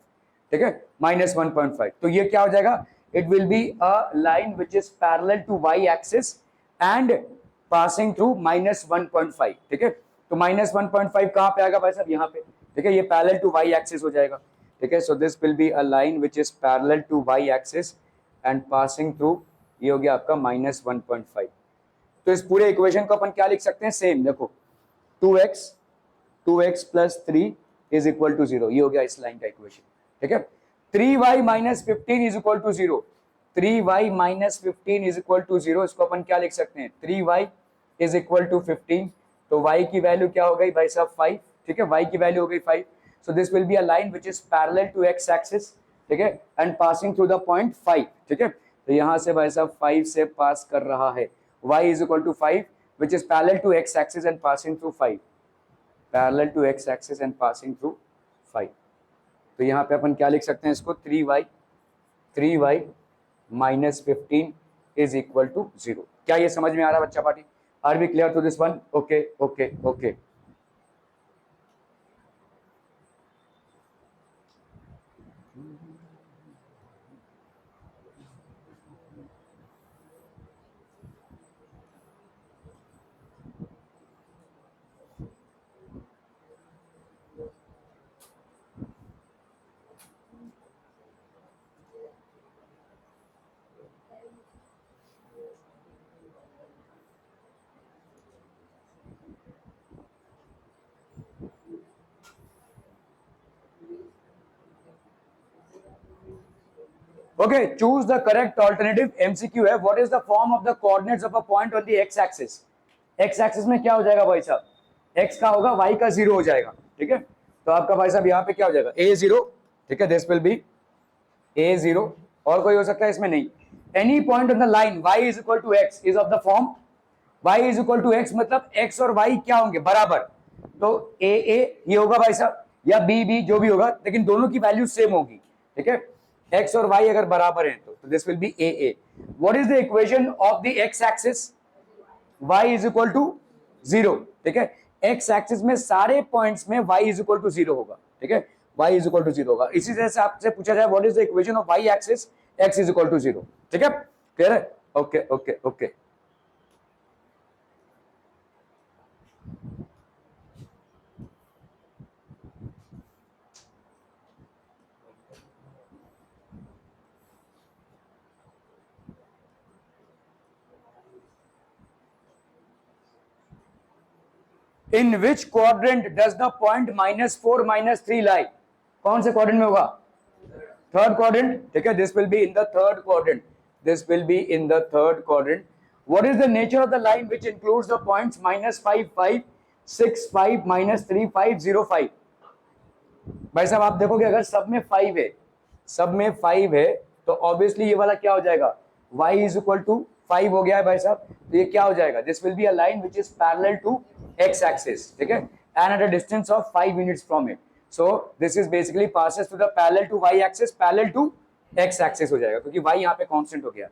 ठीक है, -1.5, तो ये क्या हो जाएगा, it will be a line which is parallel to y axis and passing through -1.5, ठीक है, तो -1.5 कहां पे आएगा भाई साहब, यहाँ पे, ठीक है, ये parallel to y axis हो जाएगा, ठीक है। so this will be a line which is parallel to y axis and passing through, ये हो गया आपका -1.5, तो इस पूरे इक्वेशन को अपन क्या लिख सकते हैं, सेम देखो, 2x plus 3 is equal to 0, ये हो गया इस लाइन का इक्वेशन, ठीक है। 3y minus 15 is equal to 0, 3y minus 15 is equal to 0, इसको अपन क्या लिख सकते हैं, 3y is equal to 15, तो y की वैल्यू क्या हो गई भाई साहब 5, ठीक है, y की वैल्यू हो गई 5, so this will be a line which is parallel to x axis, ठीक है, and passing through the point 5, ठीक है, तो यहाँ से भाई साहब 5 से पास कर रहा है, y is equal to 5 which is parallel to x axis and passing through 5, parallel to x axis and passing through 5, तो यहाँ पे अपन क्या लिख सकते हैं इसको, 3y minus 15 is equal to 0, क्या ये समझ में आ रहा है बच्चा party, are we clear to this one, okay okay okay. Okay, choose the correct alternative, MCQ है, what is the form of the coordinates of a point on the x axis, x axis में क्या हो जाएगा भाई साहब, x का होगा y का 0 हो जाएगा, ठीक है, तो आपका भाई साहब यहाँ पे क्या हो जाएगा a0, ठीक है, दिस विल बी a0, और कोई हो सकता है इसमें नहीं, any point on the line y is equal to x is of the form y is equal to x, मतलब x और y क्या होंगे बराबर, तो a ये होगा भाई साहब, या b जो भी होगा, लेकिन दोनों की वैल्यू सेम होगी, ठीक है, x और y अगर बराबर हैं तो this will be a, what is the equation of the x axis, y is equal to 0, ठीक है, x एक्सिस में सारे पॉइंट्स में y इज इक्वल टू 0 होगा, ठीक है, y इज इक्वल टू 0 होगा, इसी तरह से आपसे पूछा जाए what is the equation of y axis, x is equal to 0, ठीक है, क्लियर है, okay okay okay. In which quadrant does the point -4 -3 lie? कौन से क्वाड्रेंट में होगा, थर्ड क्वाड्रेंट, ठीक है, this will be in the third quadrant, this will be in the third quadrant. What is the nature of the line which includes the points -5 5 6 5 -3 5 0 5? भाई साहब आप देखोगे अगर सब में 5 है, सब में 5 है, तो ऑब्वियसली ये वाला क्या हो जाएगा, y इज इक्वल टू 5 हो गया है भाई साहब, तो ये क्या हो जाएगा, this will be a line which is parallel to x axis, ठीक है, and at a distance of 5 units from it, so this is basically passes to the parallel to y axis, parallel to x axis हो जाएगा, क्योंकि y यहाँ पे कांस्टेंट हो गया,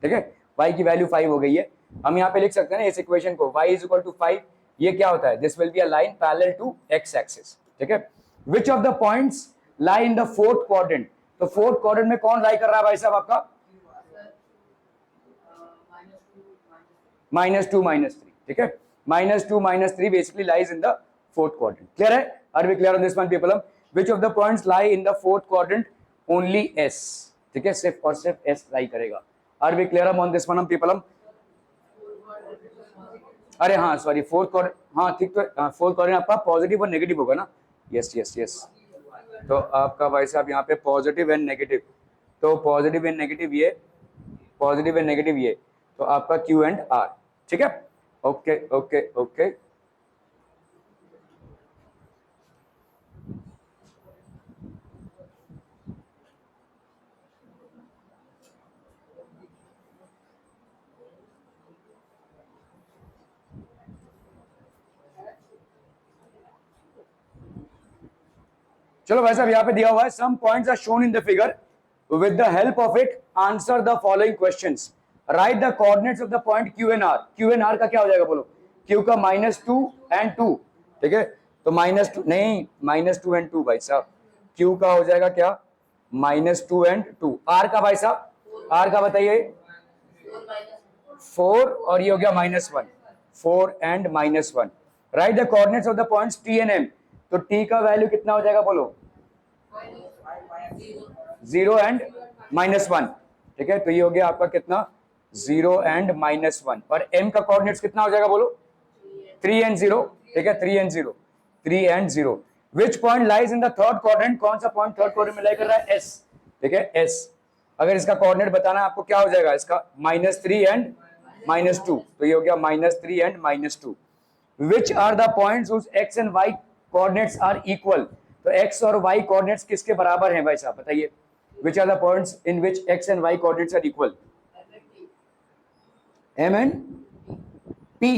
ठीक है, y की वैल्यू 5 हो गई है, हम यहाँ पे लिख सकते हैं ना इस इक्वेशन को, y इज इक्वल टू 5, ये क्या होता है, this will be a line parallel to x axis, ठीक है। Which of the points lie in the fourth quadrant? तो फोर्थ क्वाड्रेंट में कौन लाई कर रहा है भाई साहब आपका, -2 -3, ठीक है, -2 -3 basically lies in the fourth quadrant, clear है, are we clear on this one people? Which of the points lie in the fourth quadrant? Only S, ठीक है, सिर्फ और सिर्फ एस लाई करेगा। Are we clear on this one people? अरे हाँ सॉरी, फोर्थ कॉर्नर, हाँ ठीक, तो फोर्थ कॉर्नर आपका पॉजिटिव और नेगेटिव होगा ना, यस यस यस। तो आपका भाई साहब यहाँ पे पॉजिटिव एंड नेगेटिव, तो पॉजिटिव एंड नेगेटिव ये, पॉजिटिव एंड नेगेटिव ये, तो आपका क्यू एंड आर, ठीक है, ओके ओके ओके। चलो भाई साहब यहाँ पे दिया हुआ है, some points are shown in the figure, with the help of it answer the following questions, write the coordinates of the point Q and R. Q and R का क्या हो जाएगा बोलो? क्यू का -2 and 2, ठीक है, तो -2 नहीं, -2 and 2 भाई साहब, क्यू का हो जाएगा क्या? -2 and 2। आर का भाई साहब, आर का बताइए? 4 और ये हो गया -1, 4 and -1। Write the coordinates of the points T and M, तो टी का वैल्यू कितना हो जाएगा बोलो? 0 and -1, ठीक है, तो ये हो गया आपका कितना? 0 and -1। और m का कोऑर्डिनेट्स कितना हो जाएगा बोलो? 3 and 0, ठीक है, 3 and 0, 3 and 0। Which point lies in the third quadrant, कौन सा पॉइंट थर्ड क्वाड्रेंट में लाई कर रहा है? s, ठीक है, s। अगर इसका कोऑर्डिनेट बताना है आपको, क्या हो जाएगा इसका? -3 and -2, तो ये हो गया -3 and -2। Which are the points whose x and y coordinates are equal, तो x और y कोऑर्डिनेट्स किसके बराबर हैं भाई साहब बताइए? Which are the points in which x and y coordinates are equal? m and p,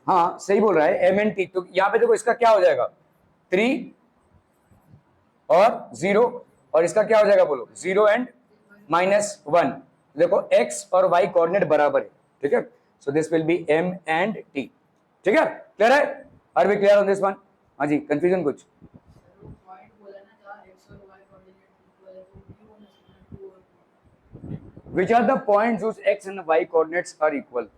हाँ सही बोल रहा है, m and p। तो यहाँ पे देखो इसका क्या हो जाएगा? 3 और 0, और इसका क्या हो जाएगा बोलो? 0 and -1। देखो x और y कोऑर्डिनेट बराबर है, ठीक है, so this will be m and t, ठीक है, क्लियर है? Are we clear on this one? हाँ जी, कंफ्यूजन कुछ? Which are the points whose x and y coordinates are equal?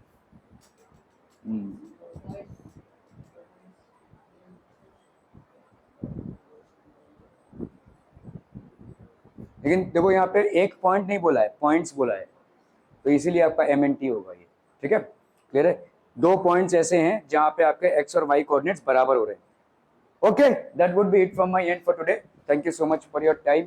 लेकिन देखो यहाँ पे एक पॉइंट नहीं बोला है, पॉइंट्स बोला है, तो इसीलिए आपका एम एन टी होगा ये, ठीक है, क्लियर है? 2 पॉइंट्स ऐसे हैं जहां पे आपके एक्स और वाई कोऑर्डिनेट्स बराबर हो रहे हैं। Okay, that would be it from my and for today. Thank you so much for your time.